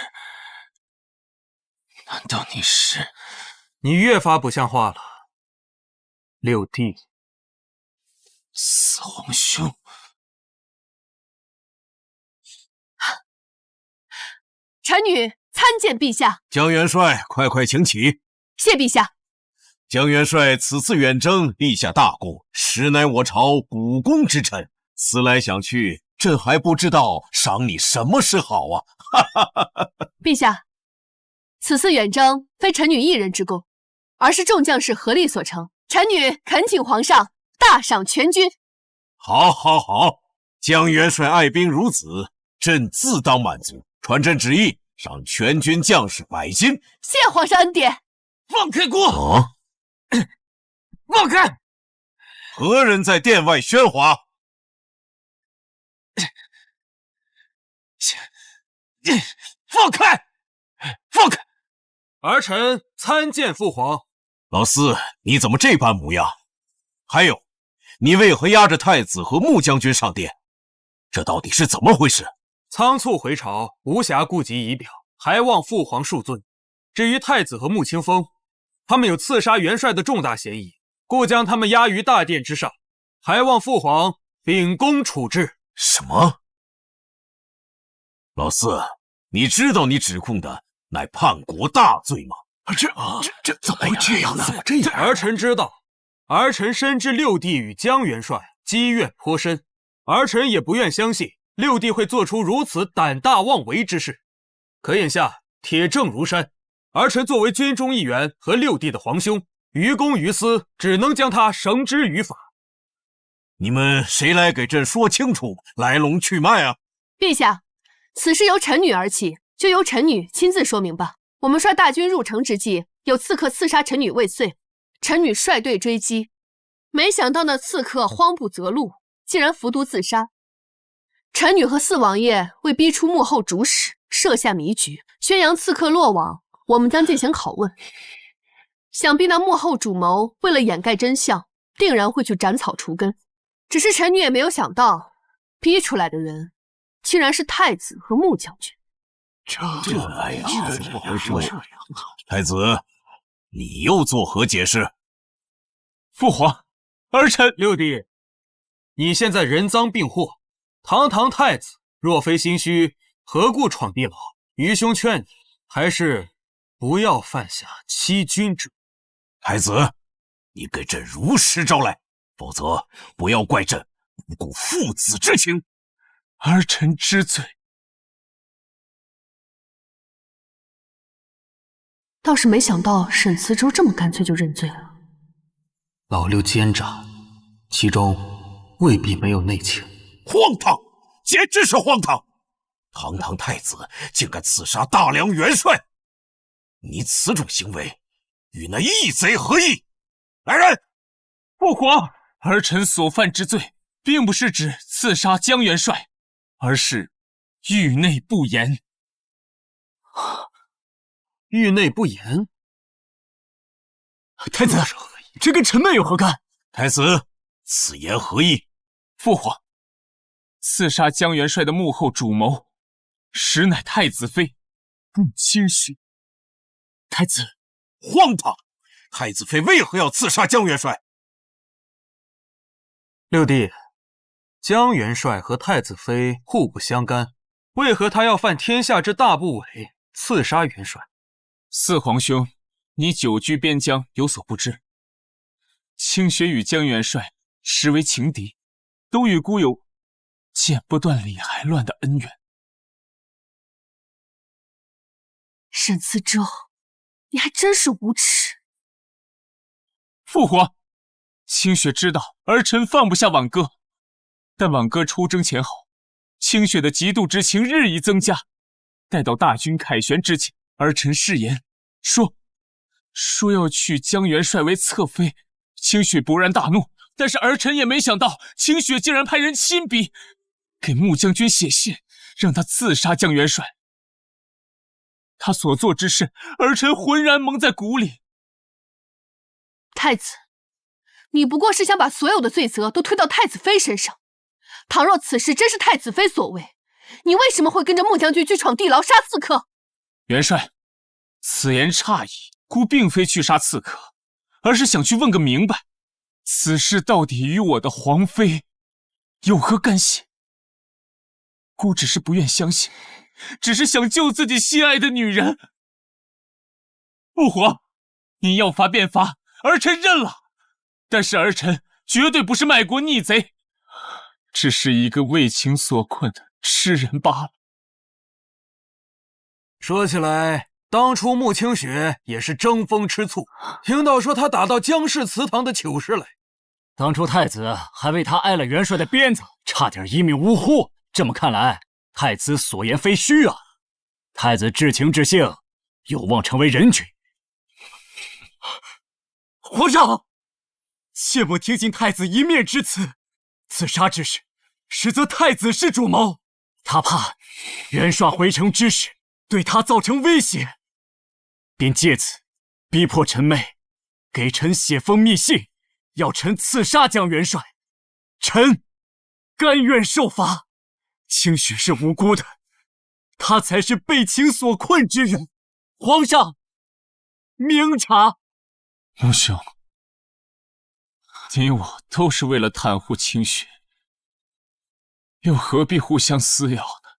难道你是？你越发不像话了，六弟。四皇兄，臣女参见陛下。江元帅，快请起。谢陛下。江元帅此次远征，立下大功，实乃我朝股肱之臣。思来想去，朕还不知道赏你什么是好啊！陛下，此次远征非臣女一人之功，而是众将士合力所成。臣女恳请皇上大赏全军。好，江元帅爱兵如子，朕自当满足。传朕旨意，赏全军将士100金。谢皇上恩典。放开孤！放开！何人在殿外喧哗？放开！放开！儿臣参见父皇。老四，你怎么这般模样？还有，你为何押着太子和穆将军上殿？这到底是怎么回事？仓促回朝，无暇顾及仪表，还望父皇恕罪。至于太子和穆清风，他们有刺杀元帅的重大嫌疑，故将他们押于大殿之上，还望父皇秉公处置。什么？老四，你知道你指控的乃叛国大罪吗？这怎么会这样呢？怎么这样？儿臣知道，儿臣深知六弟与江元帅积怨颇深，儿臣也不愿相信六弟会做出如此胆大妄为之事。可眼下铁证如山，儿臣作为军中一员和六弟的皇兄，于公于私，只能将他绳之于法。你们谁来给朕说清楚来龙去脉啊？陛下，此事由臣女而起，就由臣女亲自说明吧。我们率大军入城之际，有刺客刺杀臣女未遂，臣女率队追击，没想到那刺客慌不择路，竟然服毒自杀。臣女和四王爷为逼出幕后主使，设下迷局，宣扬刺客落网，我们将进行拷问。想必那幕后主谋为了掩盖真相，定然会去斩草除根。只是臣女也没有想到，逼出来的人竟然是太子和穆将军。哎呀，怎么回事呀？太子，你又作何解释？父皇，儿臣六弟，你现在人赃并获，堂堂太子，若非心虚，何故闯地牢？愚兄劝你，还是不要犯下欺君之。太子，你给朕如实招来，否则不要怪朕不顾父子之情。儿臣知罪。倒是没想到沈慈州这么干脆就认罪了。老六奸诈，其中未必没有内情。荒唐，简直是荒唐！堂堂太子竟敢刺杀大梁元帅，你此种行为与那义贼何异？来人！父皇，儿臣所犯之罪，并不是指刺杀江元帅，而是狱内不严。狱内不严？太子，这跟臣们有何干？太子，此言何意？父皇，刺杀江元帅的幕后主谋，实乃太子妃穆清雪。太子，荒唐！太子妃为何要刺杀江元帅？六弟，江元帅和太子妃互不相干，为何他要犯天下之大不韪，刺杀元帅？四皇兄，你久居边疆，有所不知。清雪与江元帅实为情敌，都与孤有剪不断理还乱的恩怨。沈慈州，你还真是无耻！父皇，清雪知道儿臣放不下挽歌，但挽歌出征前后，清雪的嫉妒之情日益增加。待到大军凯旋之际，儿臣誓言说要娶江元帅为侧妃，清雪勃然大怒。但是儿臣也没想到，清雪竟然派人亲笔给穆将军写信，让他刺杀江元帅。他所做之事，儿臣浑然蒙在鼓里。太子，你不过是想把所有的罪责都推到太子妃身上。倘若此事真是太子妃所为，你为什么会跟着穆将军去闯地牢杀刺客？元帅，此言差矣，孤并非去杀刺客，而是想去问个明白，此事到底与我的皇妃有何干系？孤只是不愿相信，只是想救自己心爱的女人。父皇，你要罚便罚，儿臣认了。但是儿臣绝对不是卖国逆贼，只是一个为情所困的痴人罢了。说起来，当初穆清雪也是争风吃醋，听到说他打到江氏祠堂的糗事来。当初太子还为他挨了元帅的鞭子，差点一命呜呼。这么看来，太子所言非虚啊！太子至情至性，有望成为人君。皇上，切莫听信太子一面之词。刺杀之事，实则太子是主谋。他怕元帅回城之时对他造成威胁，便借此逼迫臣妹给臣写封密信，要臣刺杀江元帅。臣甘愿受罚。清雪是无辜的，他才是被情所困之人。皇上明察。穆兄，你我都是为了袒护清雪，又何必互相撕咬呢？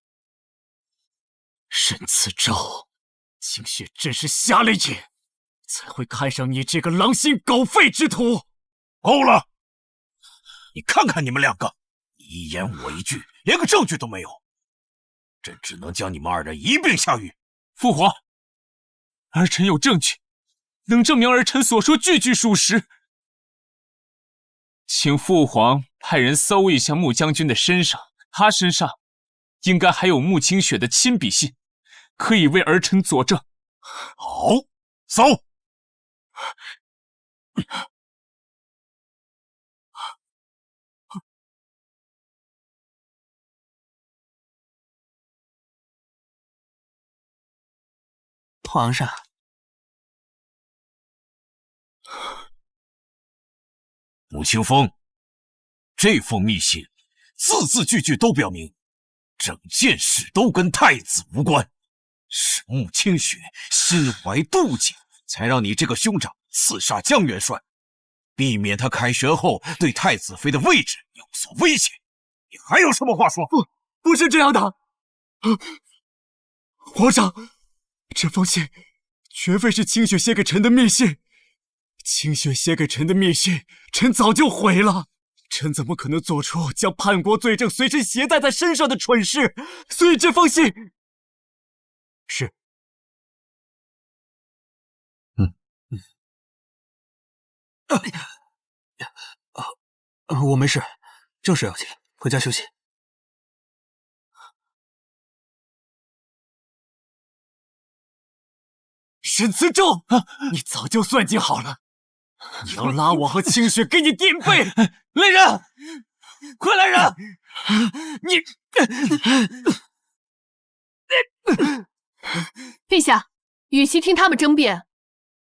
沈慈州，清雪真是瞎了眼，才会看上你这个狼心狗肺之徒。够了！你看看你们两个，你一言我一句，连个证据都没有。朕只能将你们二人一并下狱。父皇，儿臣有证据，能证明儿臣所说句句属实。请父皇派人搜一下穆将军的身上，他身上应该还有穆清雪的亲笔信，可以为儿臣佐证。好，搜。皇上，穆清风，这封密信字字句句都表明，整件事都跟太子无关，是穆清雪心怀妒忌，才让你这个兄长刺杀江元帅，避免他凯旋后对太子妃的位置有所威胁。你还有什么话说？不是这样的，皇上，这封信绝非是清雪写给臣的密信。清雪写给臣的密信，臣早就毁了。臣怎么可能做出将叛国罪证随身携带在身上的蠢事？所以这封信是……我没事，正事要紧，回家休息。沈慈仲，你早就算计好了，你要拉我和清雪给你垫背。来人，快来人！你，陛下，与其听他们争辩，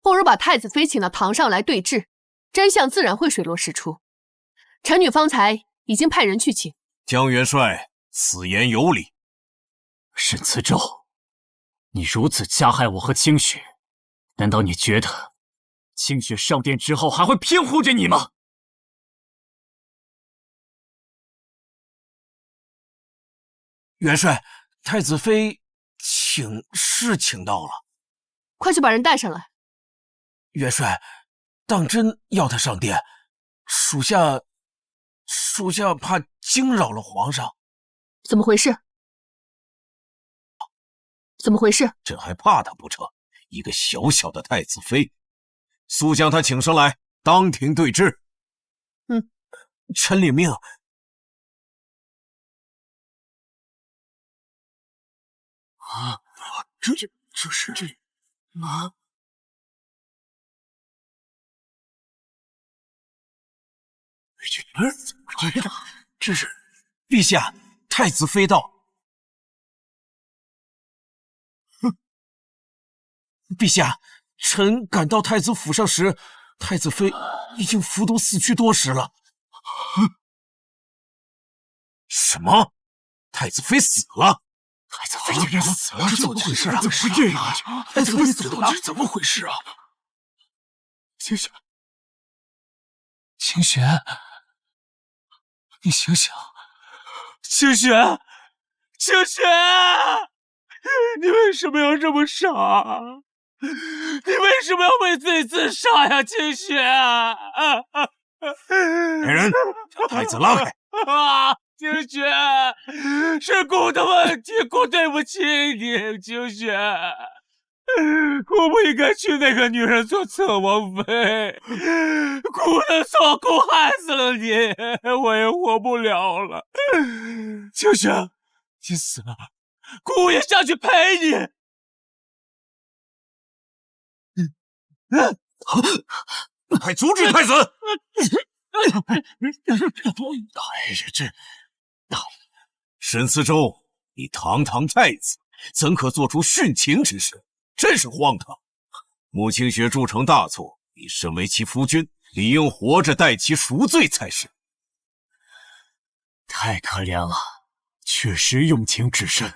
不如把太子妃请到堂上来对质，真相自然会水落石出。臣女方才已经派人去请。江元帅此言有理。沈慈仲，你如此加害我和清雪，难道你觉得清雪上殿之后还会偏护着你吗？元帅，太子妃请到了。快去把人带上来。元帅，当真要他上殿，属下怕惊扰了皇上。怎么回事？怎么回事？朕还怕他不成？一个小小的太子妃，速将他请上来，当庭对质。臣领命。这是这是陛下，太子妃到。陛下，臣赶到太子府上时，太子妃已经服毒死去多时了。什么？太子妃死了？太子妃竟然死了，这怎么回事啊？怎么会这样啊？太子妃死了，这是怎么回事啊？清雪，清雪，你醒醒！清雪，清雪，你为什么要这么傻？你为什么要为自己自杀呀，清雪？来人，将太子拉开！清雪，是姑的问题，姑对不起你，清雪，姑不应该娶那个女人做侧王妃，姑的错，姑害死了你，我也活不了了。清雪，你死了，姑也下去陪你。快阻止太子！沈思周，你堂堂太子，怎可做出殉情之事？真是荒唐！穆清雪铸成大错，你身为其夫君，理应活着代其赎罪才是。太可怜了，确实用情至深。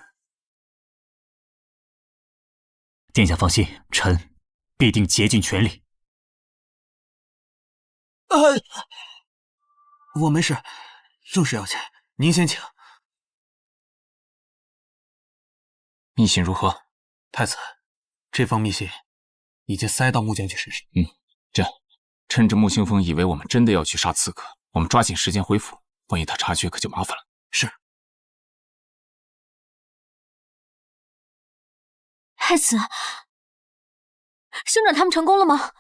殿下放心，臣必定竭尽全力。我没事，正事要紧，您先请。密信如何？太子，这封密信已经塞到穆将军身上。这样，趁着穆清风以为我们真的要去杀刺客，我们抓紧时间回府，万一他察觉，可就麻烦了。是。太子，兄长他们成功了吗？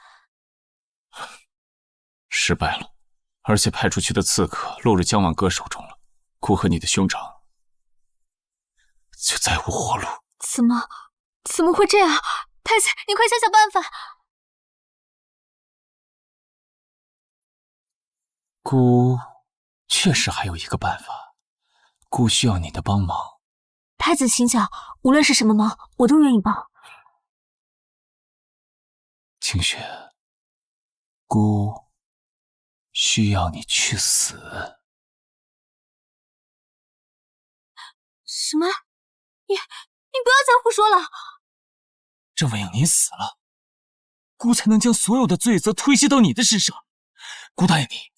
失败了，而且派出去的刺客落入江晚歌手中了。哭和你的兄长就再无活路。怎么会这样？太子，你快想想办法！姑确实还有一个办法，姑需要你的帮忙。太子请讲，无论是什么忙，我都愿意帮。清雪，姑需要你去死。什么？你不要再胡说了！这为你死了，姑才能将所有的罪责推卸到你的身上。姑答应你，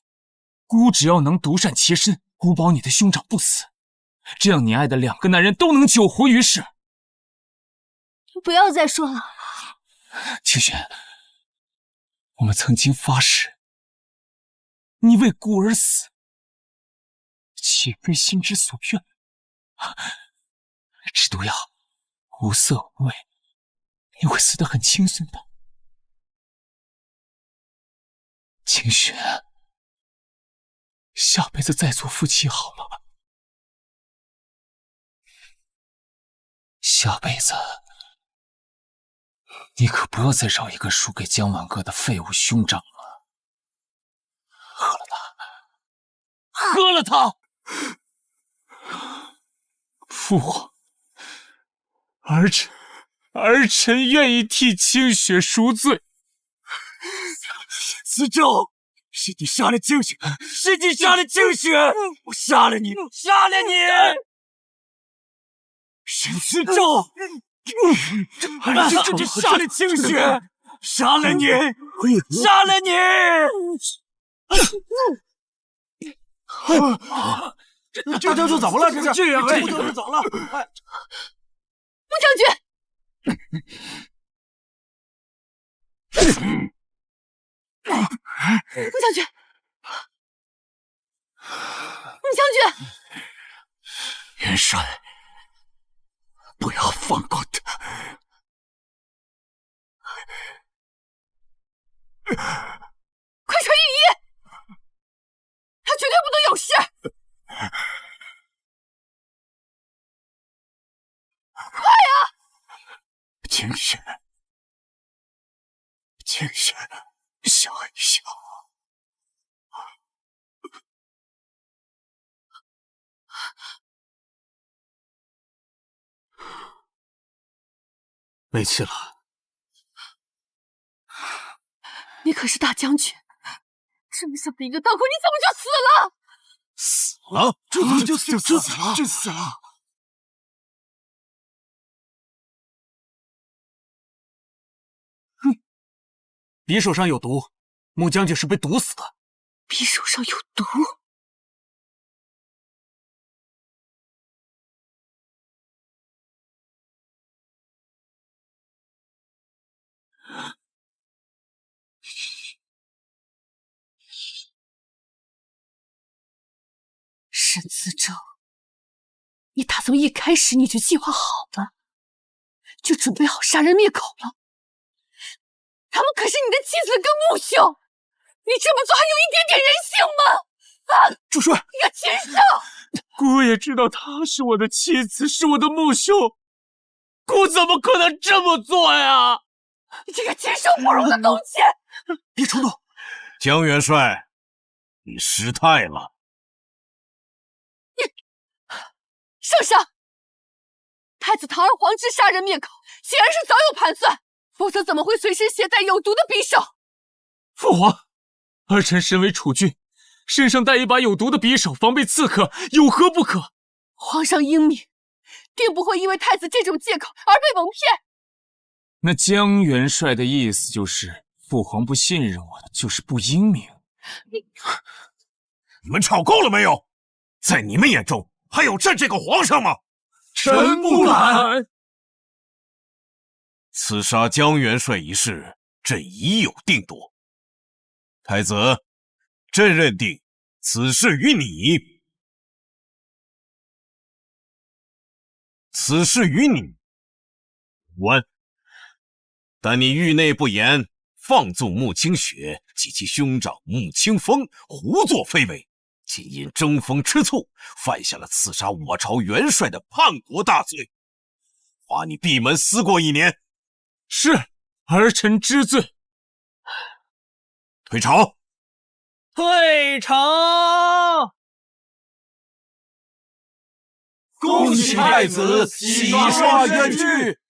姑只要能独善其身，姑保你的兄长不死，这样你爱的2个男人都能久活于世。你不要再说了。清雪，我们曾经发誓，你为姑而死，岂非心之所愿？吃毒药，无色无味，你会死得很轻松的。清雪，下辈子再做夫妻好了。下辈子，你可不要再饶一个输给江晚阁的废物兄长了。喝了他，喝了他！父皇，儿臣愿意替清雪赎罪。子昭，是你杀了清雪，是你杀了清雪！我杀了你，杀了你！沈子昭，你杀了清雪，杀了你，杀了你！这就怎么了？这是这样，这不就是怎么了？穆将军，穆将军，穆将军，元帅，不要放过他！快传御医，他绝对不能有事。快呀！清雪，清雪，想一想。没气了。你可是大将军，这么小的一个刀口，你怎么就死了？死了？这怎么就死了？就死了！匕首上有毒，穆将军是被毒死的。匕首上有毒。沈子昭，你打从一开始你就计划好了，就准备好杀人灭口了。他们可是你的妻子跟穆兄，你这么做还有一点点人性吗？啊！主帅，你个禽兽！姑也知道他是我的妻子，是我的穆兄，姑怎么可能这么做呀？你这个禽兽不如的东西！别冲动，江元帅，你失态了。圣上，太子堂而皇之杀人灭口，显然是早有盘算，否则怎么会随身携带有毒的匕首？父皇，儿臣身为储君，身上带一把有毒的匕首，防备刺客，有何不可？皇上英明，定不会因为太子这种借口而被蒙骗。那江元帅的意思就是，父皇不信任我的，就是不英明。你们吵够了没有？在你们眼中，还有朕这个皇上吗？臣不敢。刺杀江元帅一事，朕已有定夺。太子，朕认定此事于你，无恩。但你狱内不严，放纵穆清雪及其兄长穆清风胡作非为，仅因争风吃醋，犯下了刺杀我朝元帅的叛国大罪。罚你闭门思过1年。是，儿臣知罪。退朝。退朝。恭喜太子洗刷冤屈。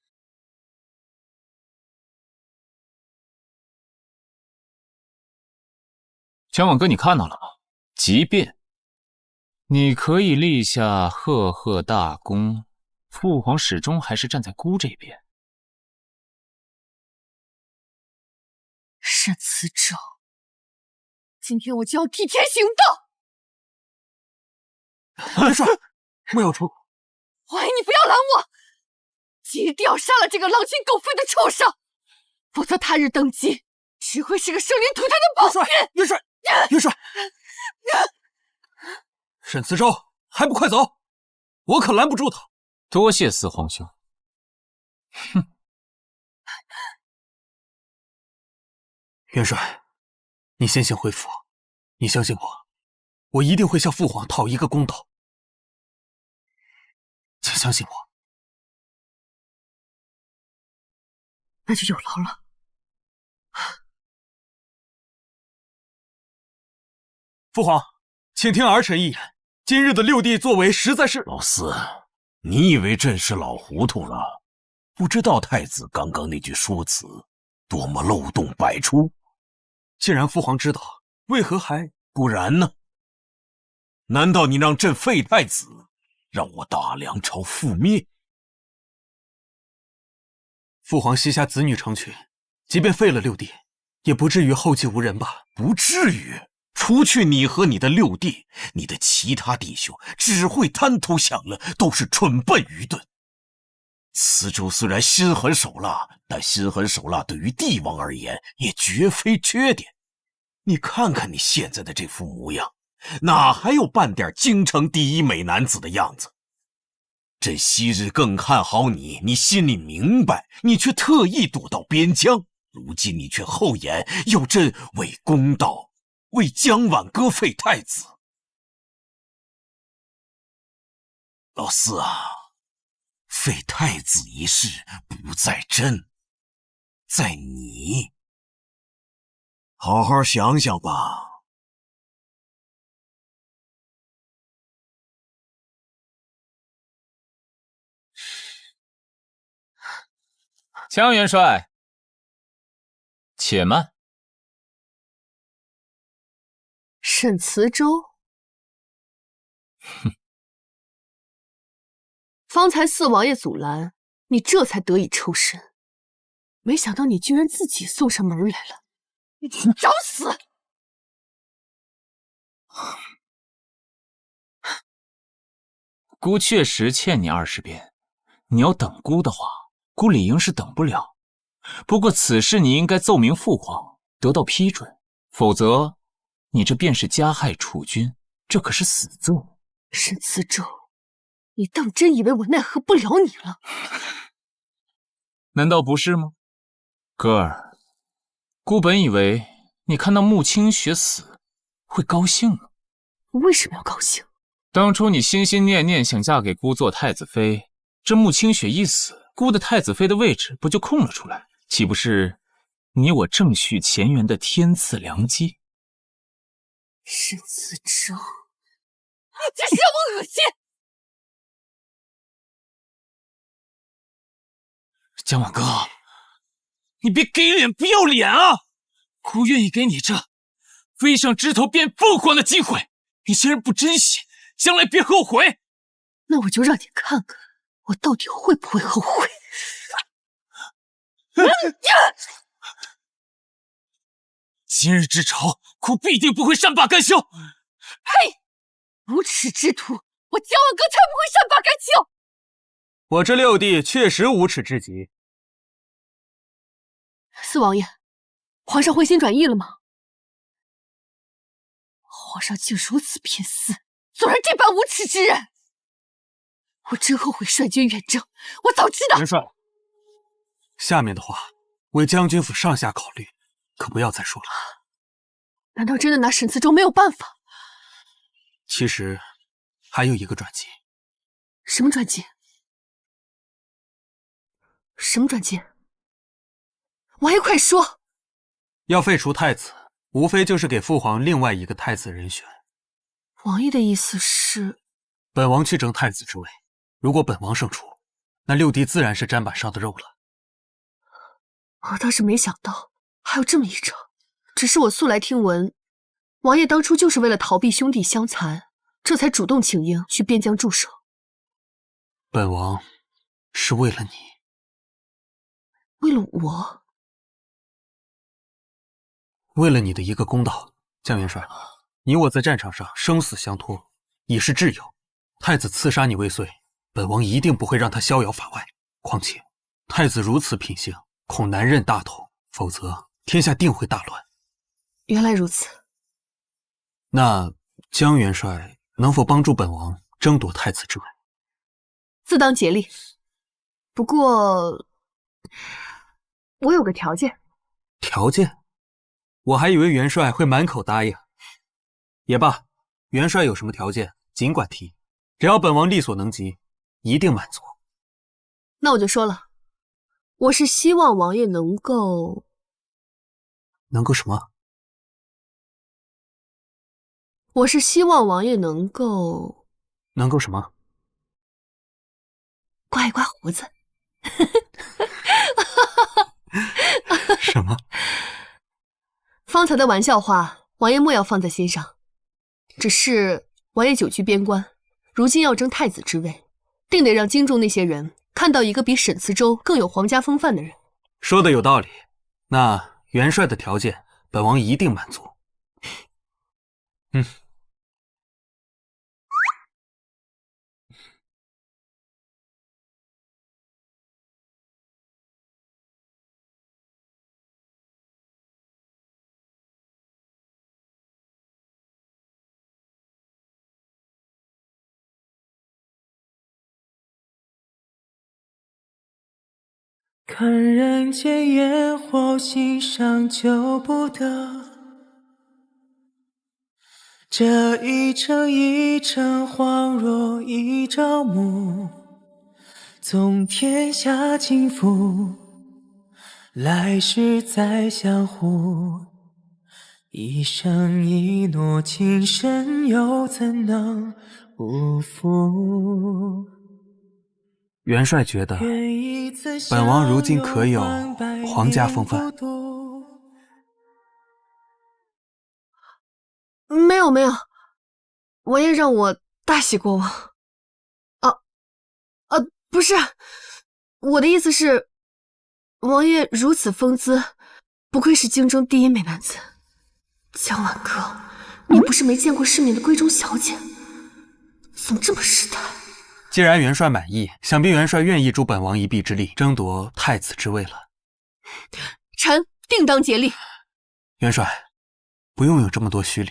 姜婉哥，你看到了吗？即便你可以立下赫赫大功，父皇始终还是站在孤这边。沈慈州，今天我就要替天行道！元帅，莫要出！王爷，你不要拦我！一定要杀了这个狼心狗肺的畜生，否则他日登基只会是个生灵涂炭的暴君！元帅，元帅！沈慈州，还不快走！我可拦不住他。多谢四皇兄。哼。元帅，你先行回府，你相信我，我一定会向父皇讨一个公道。请相信我。那就有劳了。父皇，请听儿臣一言。今日的6弟作为实在是……老四，你以为朕是老糊涂了？不知道太子刚刚那句说辞多么漏洞百出。既然父皇知道，为何还……不然呢？难道你让朕废太子，让我大梁朝覆灭？父皇膝下子女成群，即便废了6弟，也不至于后继无人吧？不至于。除去你和你的6弟，你的其他弟兄只会贪图享乐，都是蠢笨愚钝。慈州虽然心狠手辣，但心狠手辣对于帝王而言也绝非缺点。你看看你现在的这副模样，哪还有半点京城第一美男子的样子？朕昔日更看好你，你心里明白，你却特意躲到边疆，如今你却厚颜要朕为公道，为姜婉哥废太子。老四啊，废太子一事不在朕，在你。好好想想吧。姜元帅，且慢。沈慈州，哼，方才四王爷阻拦，你这才得以抽身，没想到你居然自己送上门来了，你找死！姑确实欠你20鞭，你要等姑的话，姑理应是等不了。不过此事你应该奏明父皇，得到批准，否则你这便是加害储君，这可是死罪。沈慈州，你当真以为我奈何不了你了？难道不是吗？哥儿，姑本以为你看到穆清雪死会高兴呢。为什么要高兴？当初你心心念念想嫁给姑做太子妃，这穆清雪一死，姑的太子妃的位置不就空了出来？岂不是你我正续前缘的天赐良机？沈慈州，你真是让我恶心！姜婉哥，你别给脸不要脸啊！姑愿意给你这飞上枝头变凤凰的机会，你竟然不珍惜，将来别后悔。那我就让你看看，我到底会不会后悔。今日之仇，姑必定不会善罢甘休。呸！无耻之徒，我姜婉哥才不会善罢甘休。我这6弟确实无耻至极。四王爷，皇上回心转意了吗？皇上竟如此偏私，做人这般无耻之人，我真后悔率军远征。我早知道。元帅，下面的话为将军府上下考虑，可不要再说了。难道真的拿沈慈州没有办法？其实还有一个转机。什么转机？什么转机？王爷，快说！要废除太子，无非就是给父皇另外一个太子人选。王爷的意思是，本王去争太子之位，如果本王胜出，那六弟自然是砧板上的肉了。我倒是没想到还有这么一招。只是我素来听闻，王爷当初就是为了逃避兄弟相残，这才主动请缨去边疆驻守。本王是为了你，为了我，为了你的一个公道。江元帅，你我在战场上生死相托，已是挚友。太子刺杀你未遂，本王一定不会让他逍遥法外。况且太子如此品性，恐难任大统，否则天下定会大乱。原来如此。那江元帅能否帮助本王争夺太子之位？自当竭力。不过，我有个条件。条件？我还以为元帅会满口答应。也罢，元帅有什么条件，尽管提，只要本王力所能及，一定满足。那我就说了，我是希望王爷能够什么？我是希望王爷能够什么？刮一刮胡子。什么？方才的玩笑话，王爷莫要放在心上。只是王爷久居边关，如今要争太子之位，定得让京中那些人看到一个比沈慈州更有皇家风范的人。说的有道理，那元帅的条件，本王一定满足。看人间烟火，欣赏就不得。这一程一程，恍若一朝暮。纵天下尽付，来世再相互。一生一诺，情深又怎能不负？元帅觉得本王如今可有皇家风范？没有，王爷让我大喜过望。不是，我的意思是，王爷如此风姿，不愧是京中第一美男子。江晚歌，你不是没见过世面的闺中小姐，怎么这么失态？既然元帅满意，想必元帅愿意助本王一臂之力，争夺太子之位了。臣定当竭力。元帅，不用有这么多虚礼。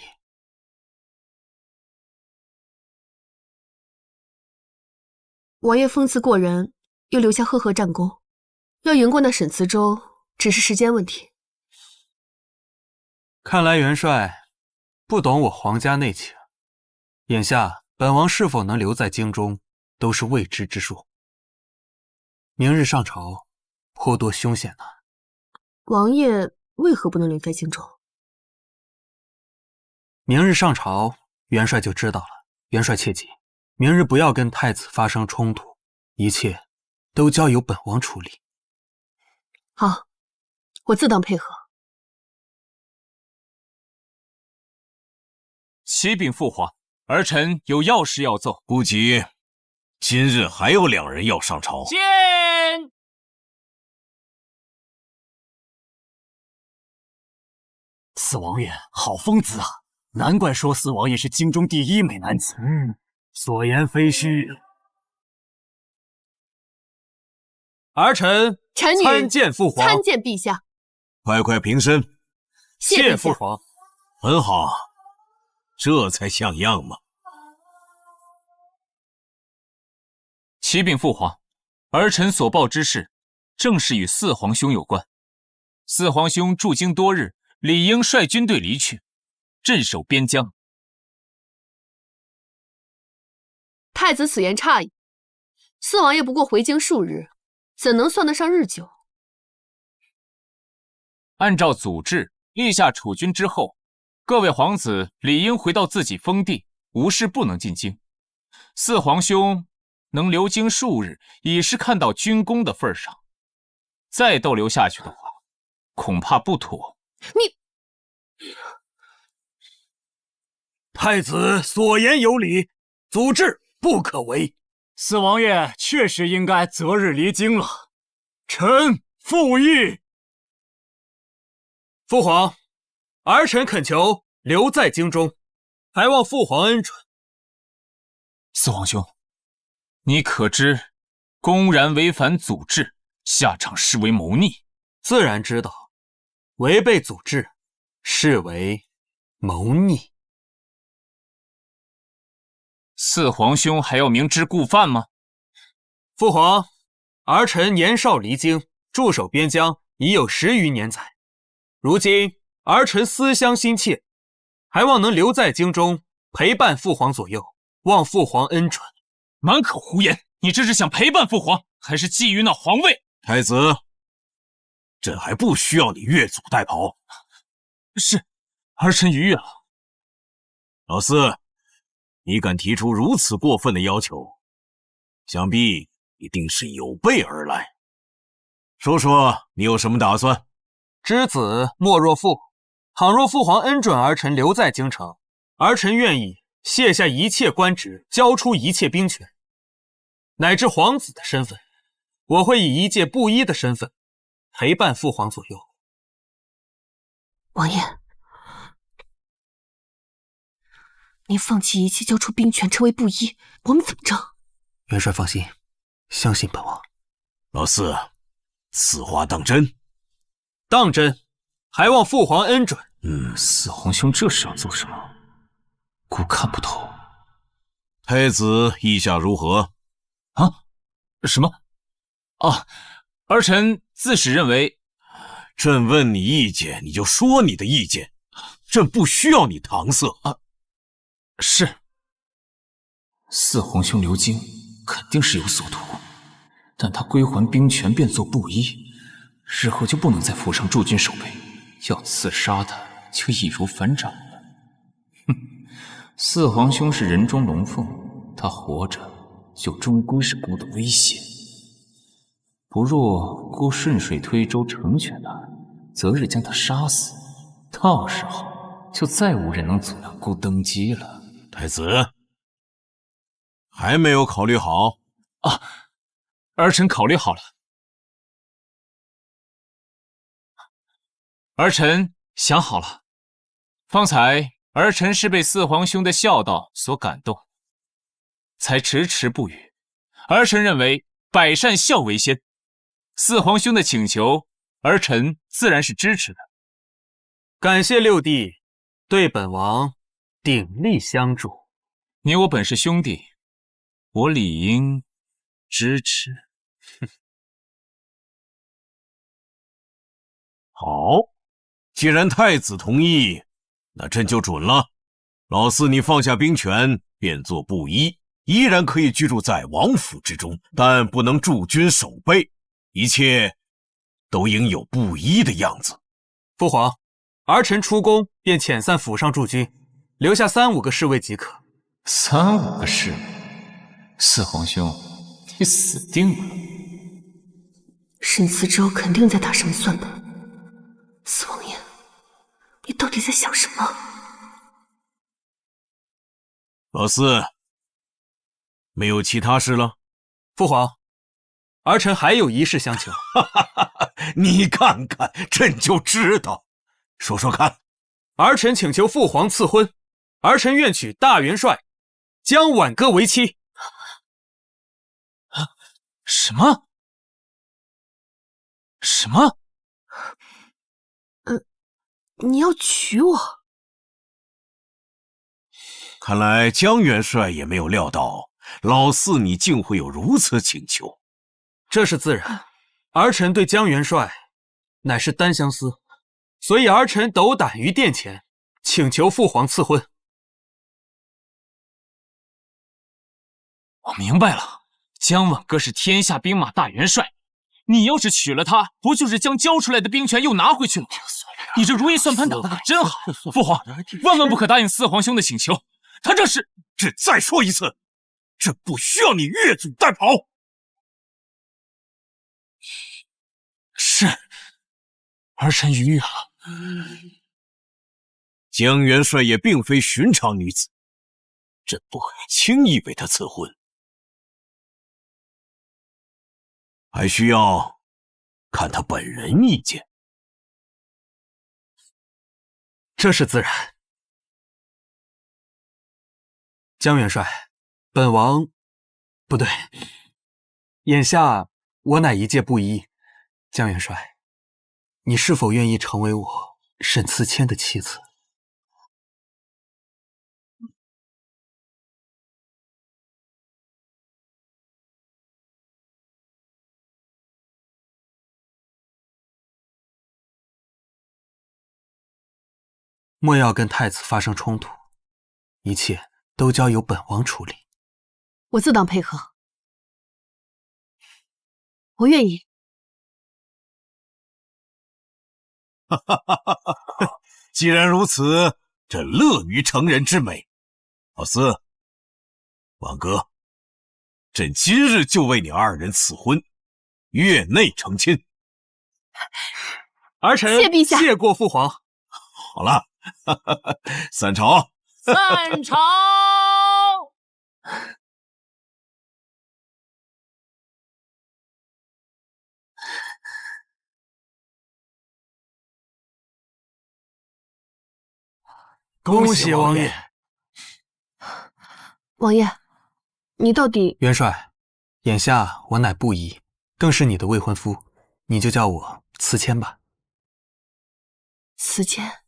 王爷风姿过人，又留下赫赫战功，要赢过那沈慈州，只是时间问题。看来元帅不懂我皇家内情，眼下本王是否能留在京中，都是未知之数。明日上朝，颇多凶险呐。王爷为何不能留在京中？明日上朝，元帅就知道了。元帅切记，明日不要跟太子发生冲突，一切都交由本王处理。好，我自当配合。启禀父皇，儿臣有要事要奏。不急，今日还有2人要上朝。见。四王爷好风姿啊，难怪说四王爷是京中第一美男子。所言非虚。儿臣臣女参见父皇。参见陛下。快平身。谢父皇。很好，这才像样嘛。启禀父皇，儿臣所报之事，正是与四皇兄有关。四皇兄驻京多日，理应率军队离去，镇守边疆。太子此言差矣。四王爷不过回京数日，怎能算得上日久？按照祖制，立下储君之后，各位皇子理应回到自己封地，无事不能进京。四皇兄能留京数日，已是看到军功的份上。再逗留下去的话，恐怕不妥。你，太子所言有理，祖制不可违。四王爷确实应该择日离京了。臣附议。父皇，儿臣恳求留在京中，还望父皇恩准。四皇兄，你可知公然违反祖制，下场视为谋逆？自然知道，违背祖制，视为谋逆。四皇兄还要明知故犯吗？父皇，儿臣年少离京，驻守边疆已有10余年载。如今儿臣思乡心切，还望能留在京中陪伴父皇左右，望父皇恩准。满口胡言！你这是想陪伴父皇，还是觊觎那皇位？太子，朕还不需要你越俎代庖。是，儿臣逾越了。老四，你敢提出如此过分的要求，想必一定是有备而来。说说你有什么打算？知子莫若父，倘若父皇恩准儿臣留在京城，儿臣愿意卸下一切官职，交出一切兵权，乃至皇子的身份，我会以一介布衣的身份陪伴父皇左右。王爷，您放弃一切，交出兵权，成为布衣，我们怎么着？元帅放心，相信本王。老四，此话当真？当真，还望父皇恩准。四皇兄这是要做什么？孤看不透。太子意下如何？啊？什么？啊，儿臣自始认为，朕问你意见，你就说你的意见，朕不需要你搪塞啊。是。四皇兄留京肯定是有所图，但他归还兵权便做布衣，日后就不能在府上驻军守备，要刺杀他就易如反掌了。哼，四皇兄是人中龙凤，他活着就终归是孤的危险。不若孤顺水推舟成全他，择日将他杀死，到时候就再无人能阻拦孤登基了。太子，还没有考虑好？啊，儿臣考虑好了。儿臣想好了，方才儿臣是被四皇兄的孝道所感动，才迟迟不语。儿臣认为百善孝为先，四皇兄的请求，儿臣自然是支持的。感谢六弟对本王鼎力相助。你我本是兄弟，我理应支持。好，既然太子同意，那朕就准了。老四，你放下兵权，变作布衣，依然可以居住在王府之中，但不能驻军守备，一切都应有布衣的样子。父皇，儿臣出宫便遣散府上驻军，留下3、5个侍卫即可。3、5个侍卫？四皇兄，你死定了！审死之后肯定在打什么算盘。四王爷，你到底在想什么？老四，没有其他事了？父皇，儿臣还有一事相求。你看看，朕就知道。说说看。儿臣请求父皇赐婚，儿臣愿娶大元帅江婉歌为妻。什么？什么？你要娶我？看来江元帅也没有料到老四你竟会有如此请求。这是自然，儿臣对江元帅乃是单相思，所以儿臣斗胆于殿前请求父皇赐婚。我明白了，江婉歌是天下兵马大元帅，你要是娶了她，不就是将交出来的兵权又拿回去了吗？你这如意算盘打得可真好。父皇，万万不可答应四皇兄的请求，他这是……这再说一次，这不需要你越俎代庖。是，儿臣逾越了。江元帅也并非寻常女子，朕不会轻易为她赐婚，还需要看她本人意见。这是自然。江元帅，本王不对，眼下我乃一介布衣。江元帅，你是否愿意成为我沈慈谦的妻子？莫要跟太子发生冲突，一切都交由本王处理。我自当配合，我愿意。既然如此，朕乐于成人之美。老四，婉哥，朕今日就为你二人赐婚，月内成亲。儿臣谢陛下，谢过父皇。好了，散朝。散朝。恭喜王爷！王爷，你到底……元帅，眼下我乃布衣，更是你的未婚夫，你就叫我慈谦吧。慈谦，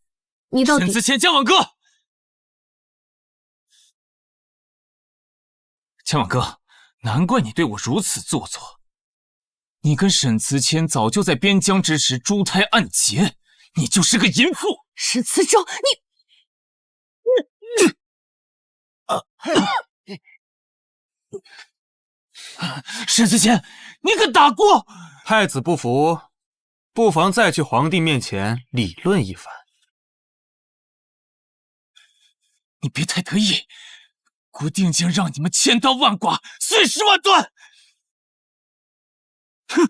你到底……沈慈谦，江婉哥，江婉哥，难怪你对我如此做作。你跟沈慈谦早就在边疆之时珠胎暗结，你就是个淫妇。沈慈州，你……沈慈谦，你可打过！太子不服，不妨再去皇帝面前理论一番。你别太得意，我定将让你们千刀万剐，碎尸万段！哼！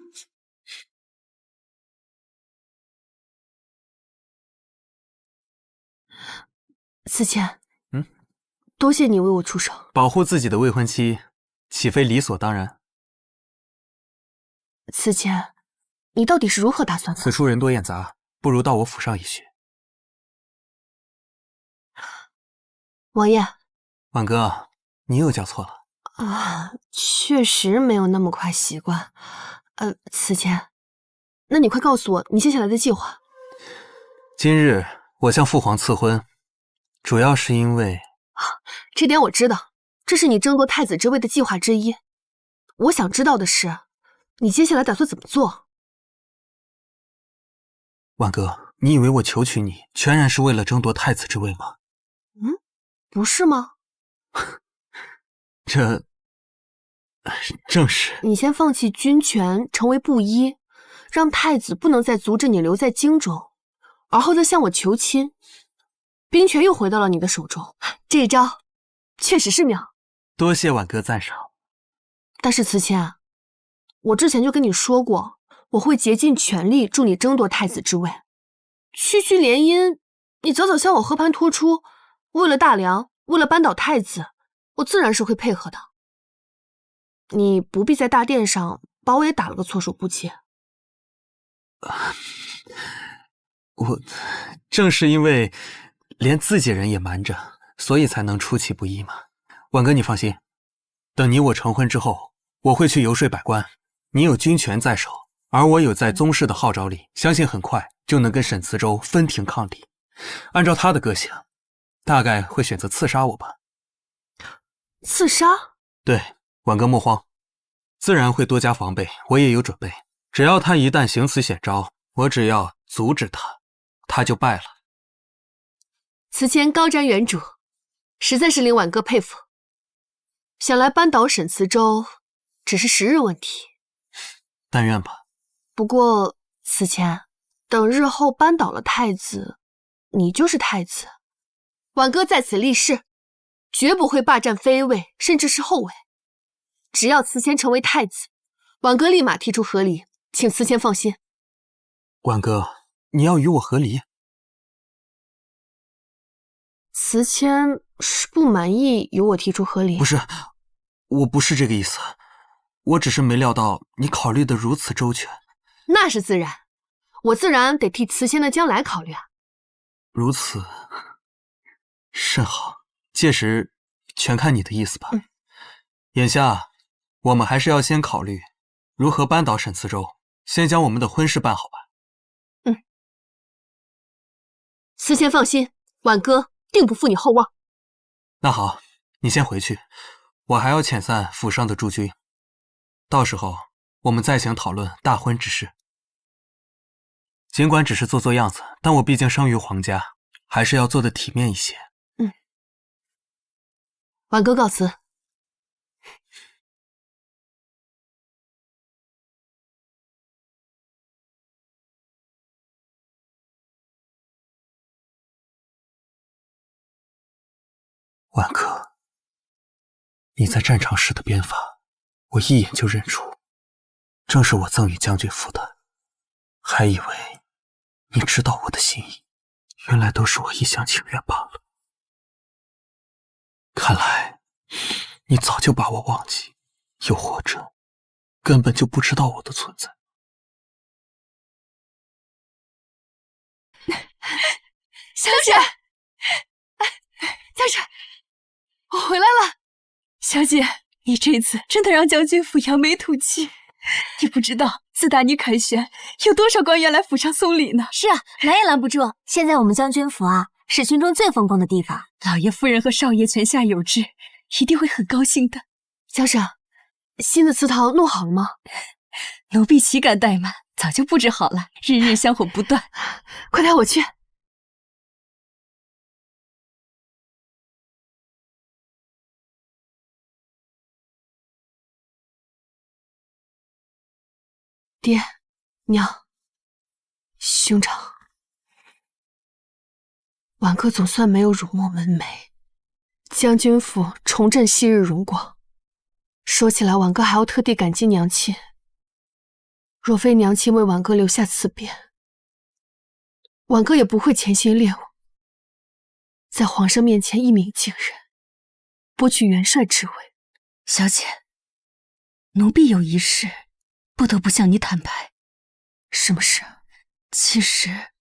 慈谦，多谢你为我出手。保护自己的未婚妻，岂非理所当然？慈谦，你到底是如何打算的？此处人多眼杂，不如到我府上一叙。王爷，婉哥，你又叫错了啊，确实没有那么快习惯。慈谦，那你快告诉我你接下来的计划。今日我向父皇赐婚，主要是因为……这点我知道，这是你争夺太子之位的计划之一。我想知道的是，你接下来打算怎么做？婉哥，你以为我求娶你，全然是为了争夺太子之位吗？不是吗？这正是。你先放弃军权，成为布衣，让太子不能再阻止你留在京中，而后再向我求亲，兵权又回到了你的手中。这一招确实是妙。多谢婉哥赞赏。但是慈谦，我之前就跟你说过，我会竭尽全力助你争夺太子之位。区区联姻，你早早向我和盘托出，为了大梁，为了扳倒太子，我自然是会配合的。你不必在大殿上把我也打了个措手不及。我正是因为连自己人也瞒着，所以才能出其不意嘛。婉哥，你放心，等你我成婚之后，我会去游说百官，你有军权在手，而我有在宗室的号召力，相信很快就能跟沈慈州分庭抗礼。按照他的个性，大概会选择刺杀我吧。刺杀？对，婉哥莫慌，自然会多加防备，我也有准备。只要他一旦行此险招，我只要阻止他，他就败了。此前高瞻远瞩，实在是令婉哥佩服。想来扳倒沈慈州，只是时日问题。但愿吧。不过此前，等日后扳倒了太子，你就是太子。婉哥在此立誓，绝不会霸占妃位，甚至是后位。只要慈谦成为太子，婉哥立马提出和离，请慈谦放心。婉哥，你要与我和离？慈谦是不满意由我提出和离？不是，我不是这个意思，我只是没料到你考虑的如此周全。那是自然，我自然得替慈谦的将来考虑啊。如此甚好，届时全看你的意思吧。眼下我们还是要先考虑如何扳倒沈慈州，先将我们的婚事办好吧。慈谦放心，婉哥定不负你厚望。那好，你先回去，我还要遣散府上的诸军，到时候我们再行讨论大婚之事。尽管只是做做样子，但我毕竟生于皇家，还是要做得体面一些。婉哥告辞。婉哥，你在战场时的鞭法，我一眼就认出，正是我赠与将军府的，还以为你知道我的心意，原来都是我一厢情愿罢了。看来你早就把我忘记，又或者根本就不知道我的存在。小姐，将士，我回来了。小姐，你这次真的让将军府扬眉吐气。你不知道，自打你凯旋，有多少官员来府上送礼呢？是啊，拦也拦不住。现在我们将军府啊，是军中最风光的地方。老爷夫人和少爷泉下有知，一定会很高兴的。将士，新的祠堂弄好了吗？奴婢岂敢怠慢，早就布置好了，日日香火不断。快带我去。爹，娘，兄长，婉哥总算没有辱没门楣，将军府重振昔日荣光。说起来，婉哥还要特地感激娘亲。若非娘亲为婉哥留下此匾，婉哥也不会潜心练武，在皇上面前一鸣惊人，博取元帅之位。小姐，奴婢有一事不得不向你坦白。什么事？其实，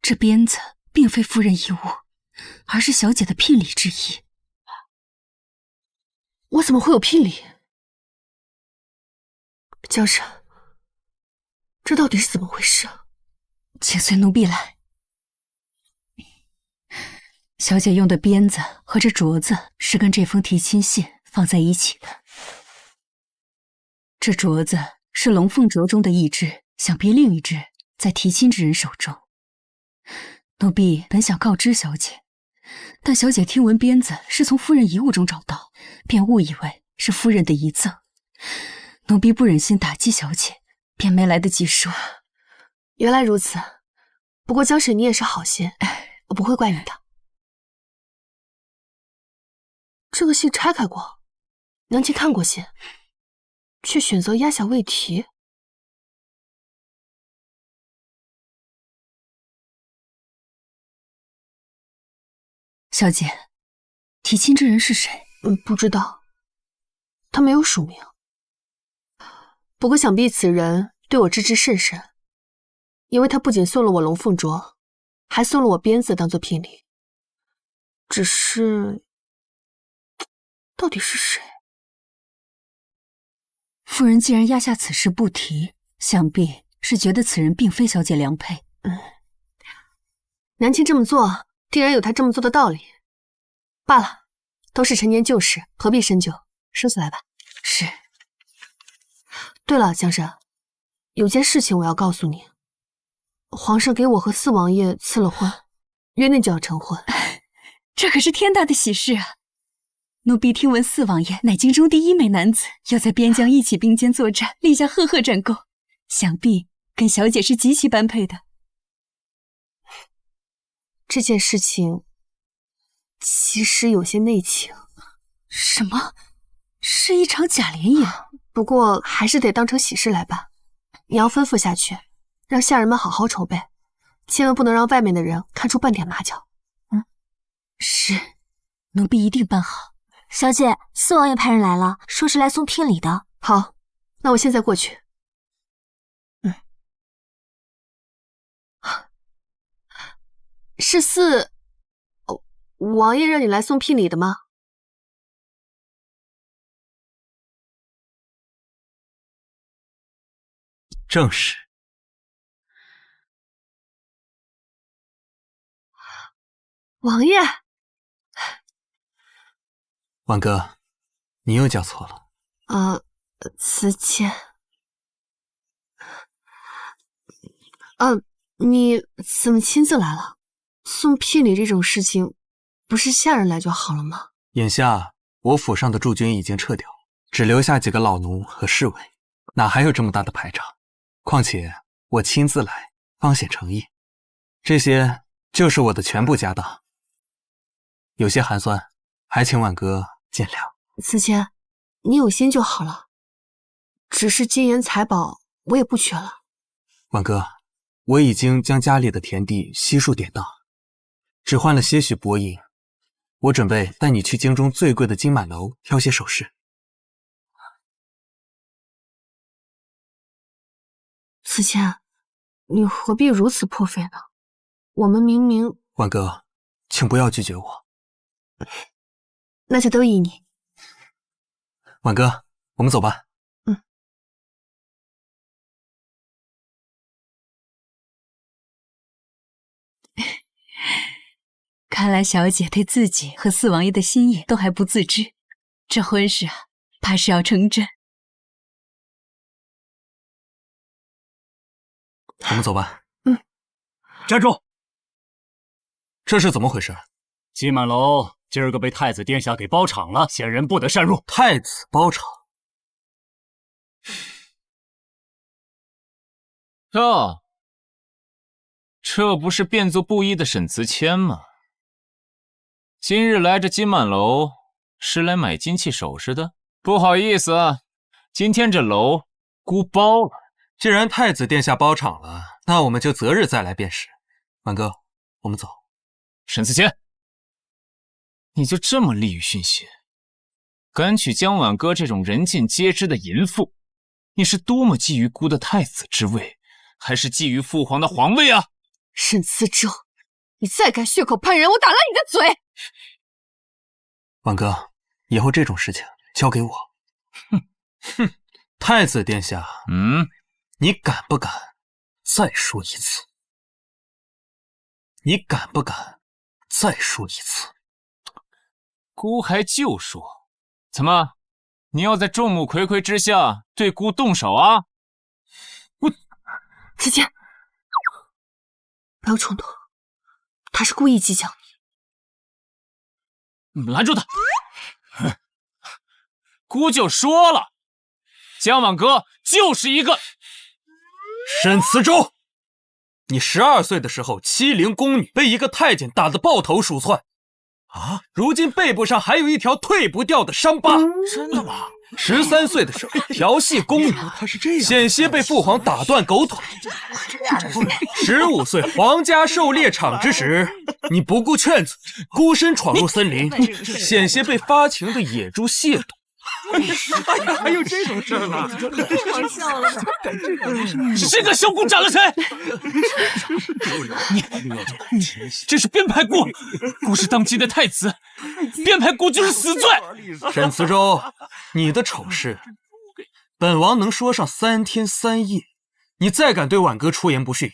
这鞭子并非夫人遗物，而是小姐的聘礼之一。我怎么会有聘礼？将士，这到底是怎么回事啊？请随奴婢来。小姐用的鞭子和这镯子是跟这封提亲信放在一起的。这镯子是龙凤镯中的一只，想必另一只在提亲之人手中。奴婢本想告知小姐，但小姐听闻鞭子是从夫人遗物中找到，便误以为是夫人的遗赠。奴婢不忍心打击小姐，便没来得及说。原来如此，不过将士你也是好心，我不会怪你的。这个信拆开过，娘亲看过信，却选择压下未提。小姐，提亲之人是谁？不知道，他没有署名。不过想必此人对我知之甚深，因为他不仅送了我龙凤镯，还送了我鞭子当做聘礼。只是，到底是谁？夫人既然压下此事不提，想必是觉得此人并非小姐良配。娘亲这么做，定然有她这么做的道理。罢了，都是陈年旧事，何必深究？收起来吧。是。对了，江山，有件事情我要告诉你。皇上给我和四王爷赐了婚，约定就要成婚。这可是天大的喜事啊！奴婢听闻四王爷乃京中第一美男子，要在边疆一起并肩作战，立下赫赫战功，想必跟小姐是极其般配的。这件事情其实有些内情。什么？是一场假联姻？不过还是得当成喜事来办。你要吩咐下去，让下人们好好筹备，千万不能让外面的人看出半点马脚。是，奴婢一定办好。小姐，四王爷派人来了，说是来送聘礼的。好，那我现在过去。是王爷让你来送聘礼的吗？正是。王爷，婉哥，你又叫错了。慈谦。你怎么亲自来了？送聘礼这种事情，不是下人来就好了吗？眼下我府上的驻军已经撤掉，只留下几个老奴和侍卫，哪还有这么大的排场？况且我亲自来，方显诚意。这些就是我的全部家当，有些寒酸，还请婉哥见谅。慈谦，你有心就好了，只是金银财宝我也不缺了。婉哥，我已经将家里的田地悉数典当，只换了些许薄银。我准备带你去京中最贵的金满楼挑些首饰。慈谦，你何必如此破费呢？我们明明……婉哥，请不要拒绝我。那就都依你。婉哥，我们走吧。看来小姐对自己和四王爷的心意都还不自知，这婚事啊，怕是要成真。我们走吧。站住！这是怎么回事？金满楼今儿个被太子殿下给包场了，显然不得擅入。太子包场？哟，这不是变作布衣的沈慈谦吗？今日来这金满楼是来买金器首饰的？不好意思啊，今天这楼孤包了。既然太子殿下包场了，那我们就择日再来便是。婉哥，我们走。沈慈谦，你就这么利欲熏心，敢娶江婉哥这种人尽皆知的淫妇，你是多么觊觎孤的太子之位，还是觊觎父皇的皇位啊？沈思舟，你再敢血口喷人，我打烂你的嘴！婉哥，以后这种事情交给我。哼，太子殿下，你敢不敢再说一次？你敢不敢再说一次？孤还就说，怎么，你要在众目睽睽之下对孤动手啊？慈谦，不要冲动，他是故意激将你。拦住他！孤就说了，江婉哥就是一个……沈慈舟，你12岁的时候欺凌宫女，被一个太监打得抱头鼠窜，如今背部上还有一条退不掉的伤疤。真的吗？13岁的时候调戏宫女，险些被父皇打断狗腿。15岁皇家狩猎场之时，你不顾劝阻，孤身闯入森林，险些被发情的野猪亵渎。还有这种事呢？太笑了！谁敢小姑斩了谁？你这是编排姑！姑是当今的太子，编排姑就是死罪。沈慈舟，你的丑事，本王能说上3天3夜。你再敢对婉哥出言不逊，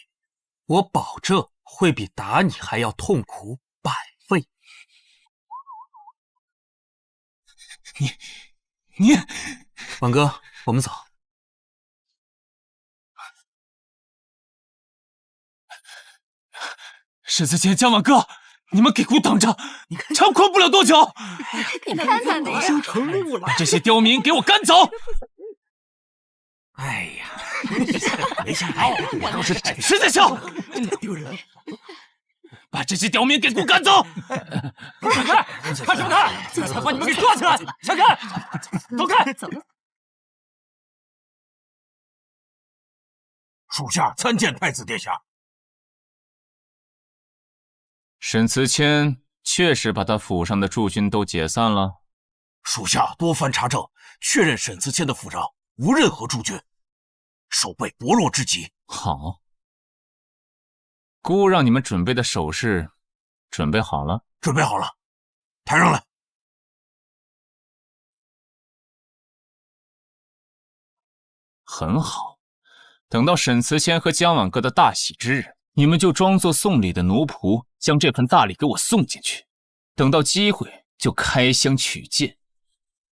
我保证会比打你还要痛苦100倍。你，婉哥，我们走。沈慈谦、江婉哥，你们给孤等着，长困不了多久。你看看那个，把这些刁民给我赶走！哎呀，没想到我倒是太实在笑，真丢人！把这些刁民给我赶走！闪开！看什么看？这才把你们给抓起来！闪开！走开！属下参见太子殿下。沈慈谦确实把他府上的驻军都解散了。属下多番查证，确认沈慈谦的府上无任何驻军，守备薄弱之极。好，姑让你们准备的首饰准备好了？准备好了，抬上来。很好，等到沈慈谦和江晚歌的大喜之日，你们就装作送礼的奴仆，将这份大礼给我送进去。等到机会，就开箱取剑，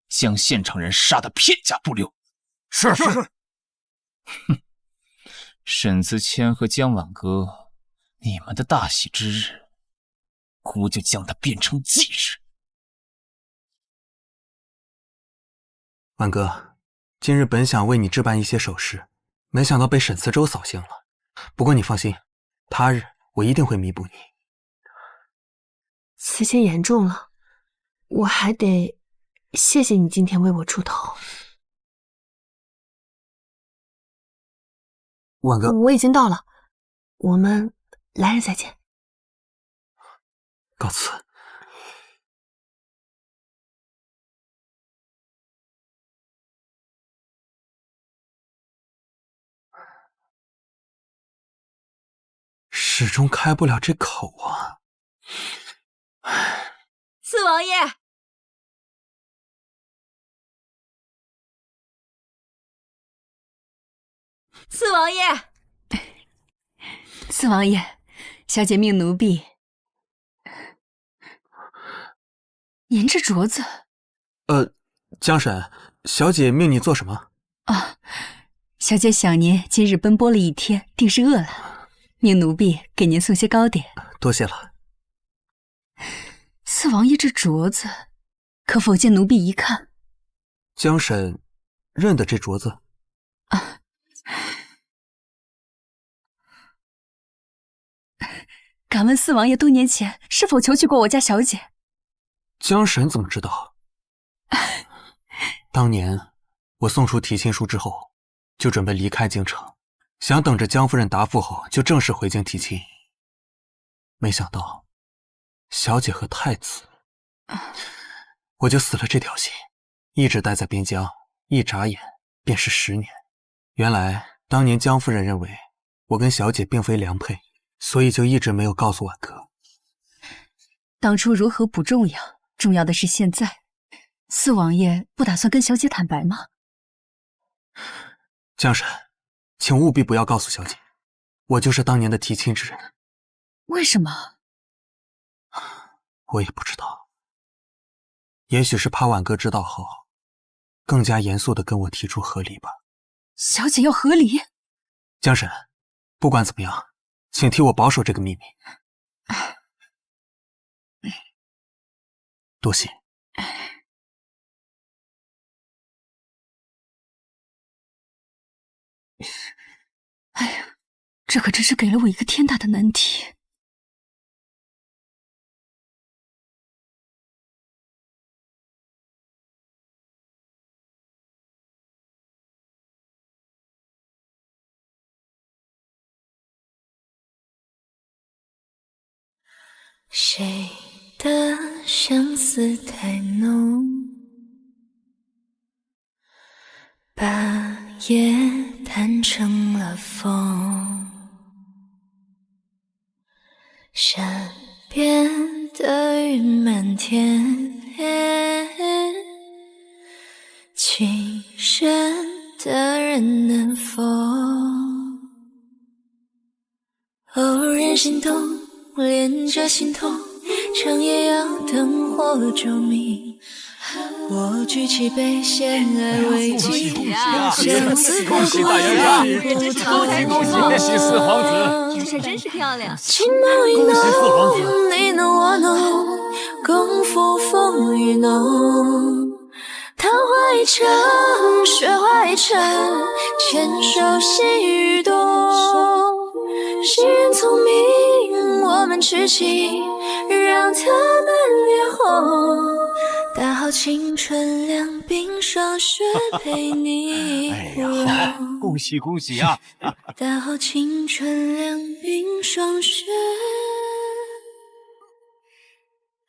将现场人杀得片甲不留。是。哼，沈慈谦和江晚歌，你们的大喜之日，姑就将它变成忌日。晚哥，今日本想为你置办一些首饰，没想到被沈慈州扫兴了。不过你放心，他日我一定会弥补你。慈谦严重了，我还得谢谢你今天为我出头。晚哥，我已经到了，我们来日再见。告辞。始终开不了这口啊！四王爷，四王爷，四王爷，小姐命奴婢。您这镯子，江婶，小姐命你做什么？啊，小姐想您今日奔波了一天，定是饿了，命奴婢给您送些糕点。多谢了。四王爷这镯子，可否见奴婢一看？江婶认得这镯子？啊，敢问四王爷多年前是否求娶过我家小姐？江婶怎么知道？当年我送出提亲书之后，就准备离开京城，想等着江夫人答复后就正式回京提亲。没想到小姐和太子，我就死了这条心，一直待在边疆，一眨眼便是10年。原来当年江夫人认为我跟小姐并非良配，所以就一直没有告诉婉哥。当初如何不重要，重要的是现在。四王爷不打算跟小姐坦白吗？江婶，请务必不要告诉小姐，我就是当年的提亲之人。为什么？我也不知道，也许是怕婉哥知道后，更加严肃地跟我提出和离吧。小姐要和离？江婶，不管怎么样，请替我保守这个秘密。多谢。哎呀，这可真是给了我一个天大的难题。谁的相思太浓，把夜弹成了风。山边的云满天，情深的人能否偶然心动，连着心痛，长夜要灯火照明。我举起杯，献爱为敬。相思刻骨，不逃恭喜四皇子！女神真是漂亮。情浓意浓，你浓我浓，共赴风雨浓。桃花一场，雪花一场，牵手细雨多。世人聪明，我们痴情，让他们烈火。大好青春，两鬓霜雪陪你枯荣。恭喜恭喜啊！大好青春，两鬓霜雪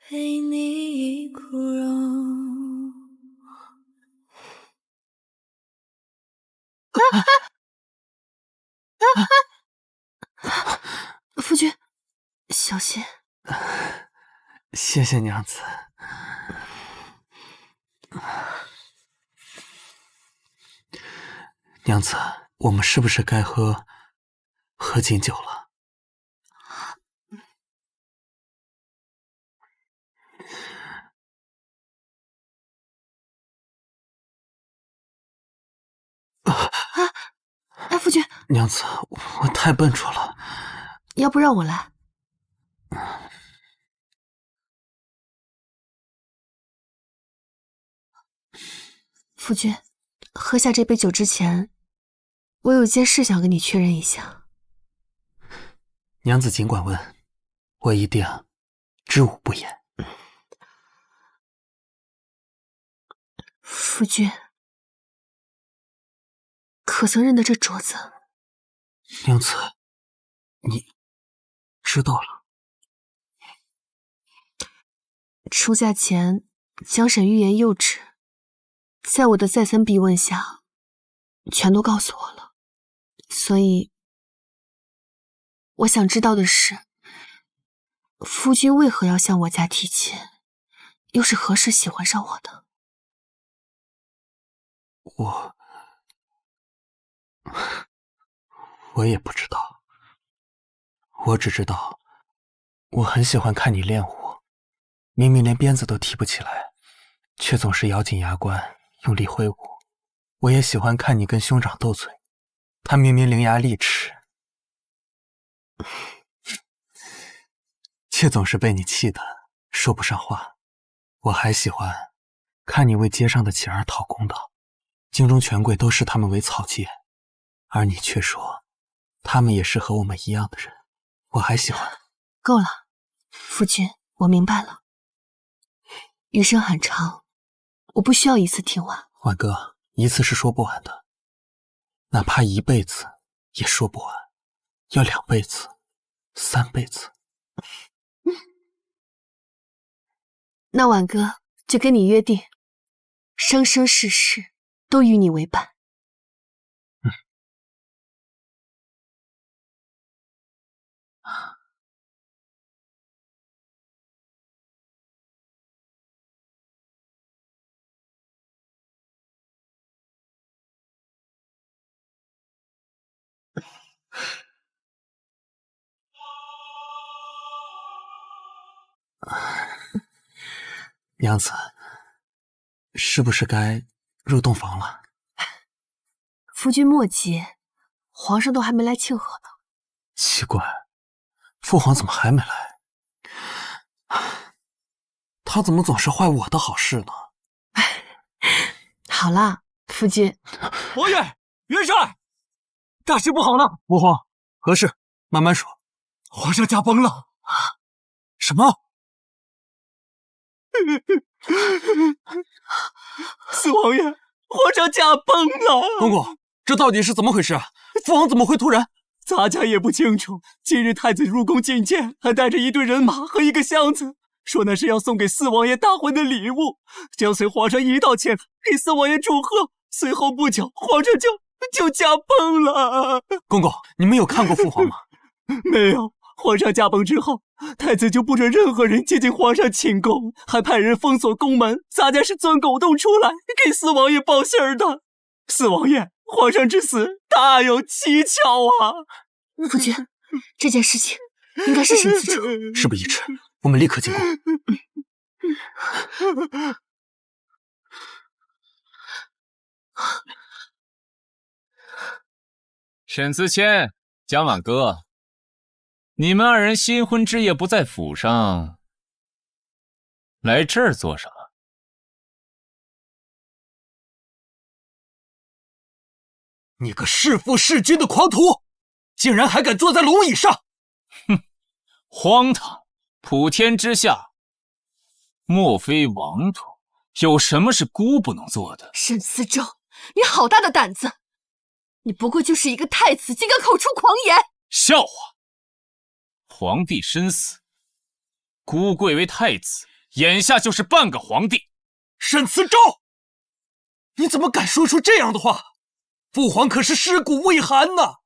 陪你枯荣。夫君，小心。谢谢娘子。娘子，我们是不是该喝敬酒了？夫君，娘子，我太笨拙了，要不让我来？夫君，喝下这杯酒之前，我有件事想跟你确认一下。娘子尽管问，我一定知无不言。夫君，可曾认得这镯子？娘子，你知道了。出嫁前，江沈欲言又止，在我的再三逼问下，全都告诉我了。所以，我想知道的是，夫君为何要向我家提亲，又是何时喜欢上我的？我也不知道，我只知道，我很喜欢看你练武，明明连鞭子都提不起来，却总是咬紧牙关用力挥舞。我也喜欢看你跟兄长斗嘴，他明明伶牙俐齿，却总是被你气得说不上话。我还喜欢看你为街上的乞儿讨公道，京中权贵都视他们为草芥，而你却说他们也是和我们一样的人。我还喜欢。够了，夫君，我明白了。余生很长，我不需要一次听完。婉哥，一次是说不完的，哪怕一辈子也说不完，要2辈子、3辈子。那婉哥就跟你约定，生生世世都与你为伴。娘子，是不是该入洞房了？夫君莫急，皇上都还没来庆贺呢。奇怪，父皇怎么还没来？他怎么总是坏我的好事呢？好了，夫君。王爷，元帅，大事不好了！父皇，何事？慢慢说。皇上驾崩了！什么？四王爷，皇上驾崩了！公公，这到底是怎么回事啊？父皇怎么会突然……咱家也不清楚。今日太子入宫觐见，还带着一队人马和一个箱子，说那是要送给四王爷大婚的礼物。将随皇上一道前来给四王爷祝贺。随后不久，皇上就驾崩了。公公，你没有看过父皇吗？没有。皇上驾崩之后，太子就不准任何人接近皇上寝宫，还派人封锁宫门。咱家是钻狗洞出来给四王爷报信儿的。四王爷，皇上之死大有蹊跷啊！夫君，这件事情应该是审自处。事不宜迟，我们立刻进宫。沈思谦、江晚歌，你们2人新婚之夜不在府上，来这儿做什么？你个弑父弑君的狂徒，竟然还敢坐在龙椅上！哼，荒唐！普天之下，莫非王土？有什么是姑不能做的？沈思周，你好大的胆子！你不过就是一个太子，竟敢口出狂言！笑话！皇帝身死，姑贵为太子，眼下就是半个皇帝。沈慈周，你怎么敢说出这样的话？父皇可是尸骨未寒呢！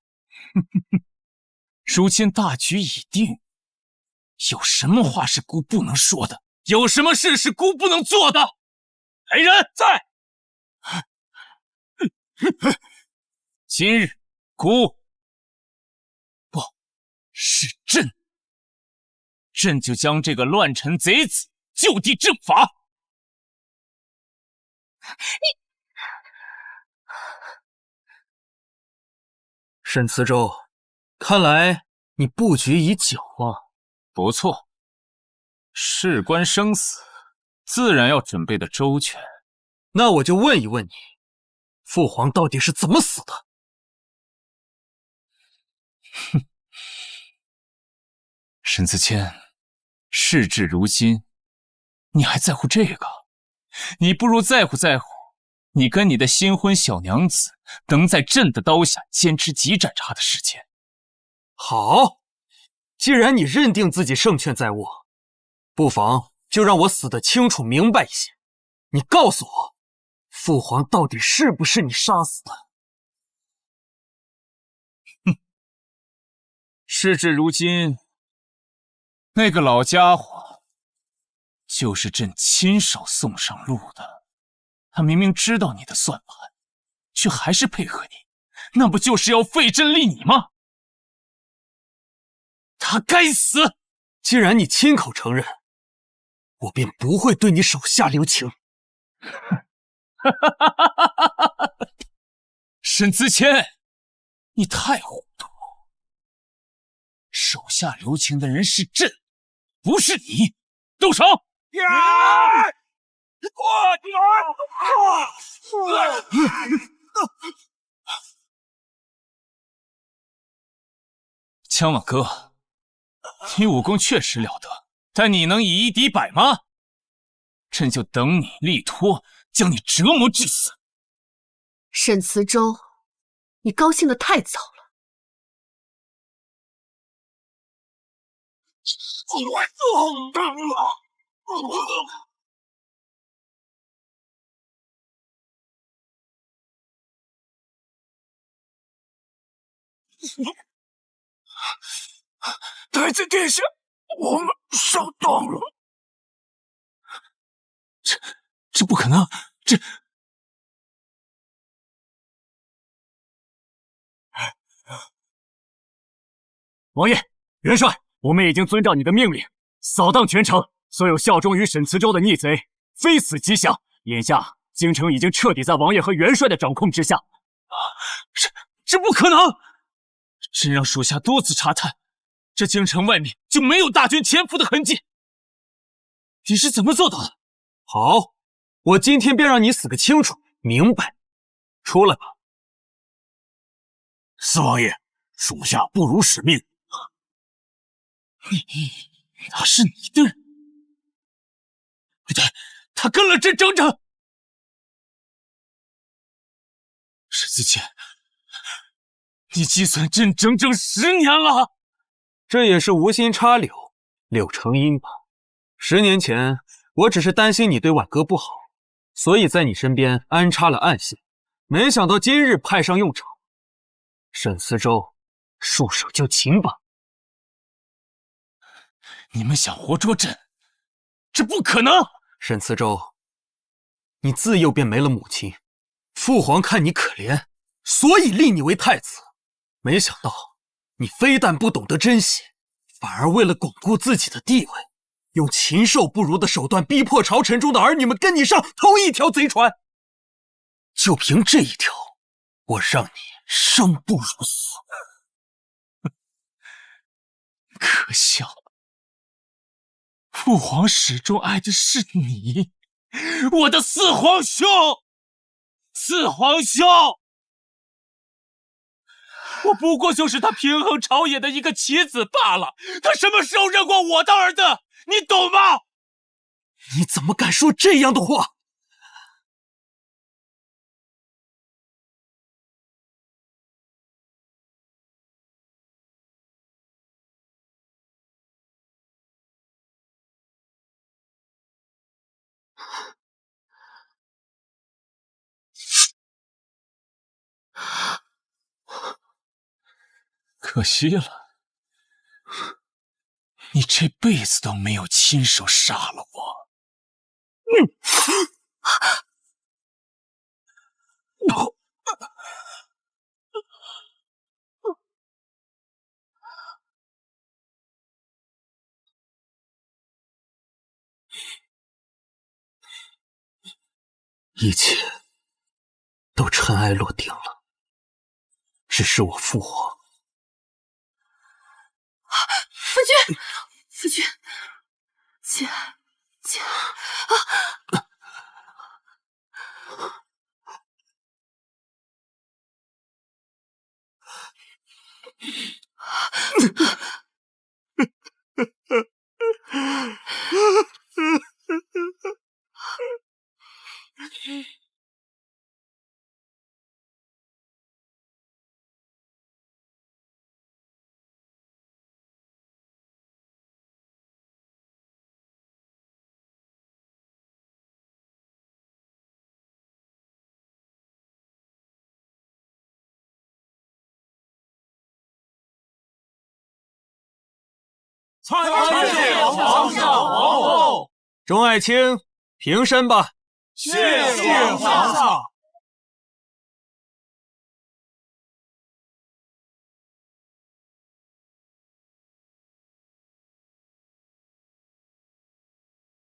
如今大局已定，有什么话是姑不能说的？有什么事是姑不能做的？来人，在！今日姑不是朕就将这个乱臣贼子就地正法。沈慈周，看来你布局已久啊。不错，事关生死，自然要准备的周全。那我就问一问你，父皇到底是怎么死的？哼，沈子谦，事至如今，你还在乎这个？你不如在乎你跟你的新婚小娘子能在朕的刀下坚持几盏茶的时间。好，既然你认定自己胜券在握，不妨就让我死得清楚明白一些。你告诉我，父皇到底是不是你杀死的？哼，事至如今，那个老家伙就是朕亲手送上路的。他明明知道你的算盘，却还是配合你，那不就是要废朕立你吗？他该死！既然你亲口承认，我便不会对你手下留情。沈子谦，你太糊涂！手下留情的人是朕，不是你。动手！枪碗哥，你武功确实了得，但你能以一敌百吗？朕就等你力托，将你折磨致死。沈慈周，你高兴得太早了。太子殿下，我们上当了。这不可能！王爷、元帅，我们已经遵照你的命令，扫荡全城所有效忠于沈慈州的逆贼，非死即降。眼下京城已经彻底在王爷和元帅的掌控之下。这不可能！朕让属下多次查探，这京城外面就没有大军潜伏的痕迹。你是怎么做到的？好，我今天便让你死个清楚明白。出来吧。四王爷，属下不辱使命。他是你的人？不对，他跟了朕整整……沈子谦，你计算朕整整10年了。这也是无心插柳，柳成荫吧。10年前，我只是担心你对婉哥不好，所以在你身边安插了暗线，没想到今日派上用场。沈思周，束手就擒吧。你们想活捉朕，这不可能！沈慈周，你自幼便没了母亲，父皇看你可怜，所以立你为太子。没想到你非但不懂得珍惜，反而为了巩固自己的地位，用禽兽不如的手段逼迫朝臣中的儿女们跟你上同一条贼船。就凭这一条，我让你生不如死。可笑！父皇始终爱的是你，我的四皇兄！四皇兄！我不过就是他平衡朝野的一个棋子罢了。他什么时候认过我的儿子？你懂吗？你怎么敢说这样的话？可惜了，你这辈子都没有亲手杀了我。一切都尘埃落定了，只是我父皇。夫君，夫君，姐，参见皇上皇后。钟爱卿，平身吧。谢皇上。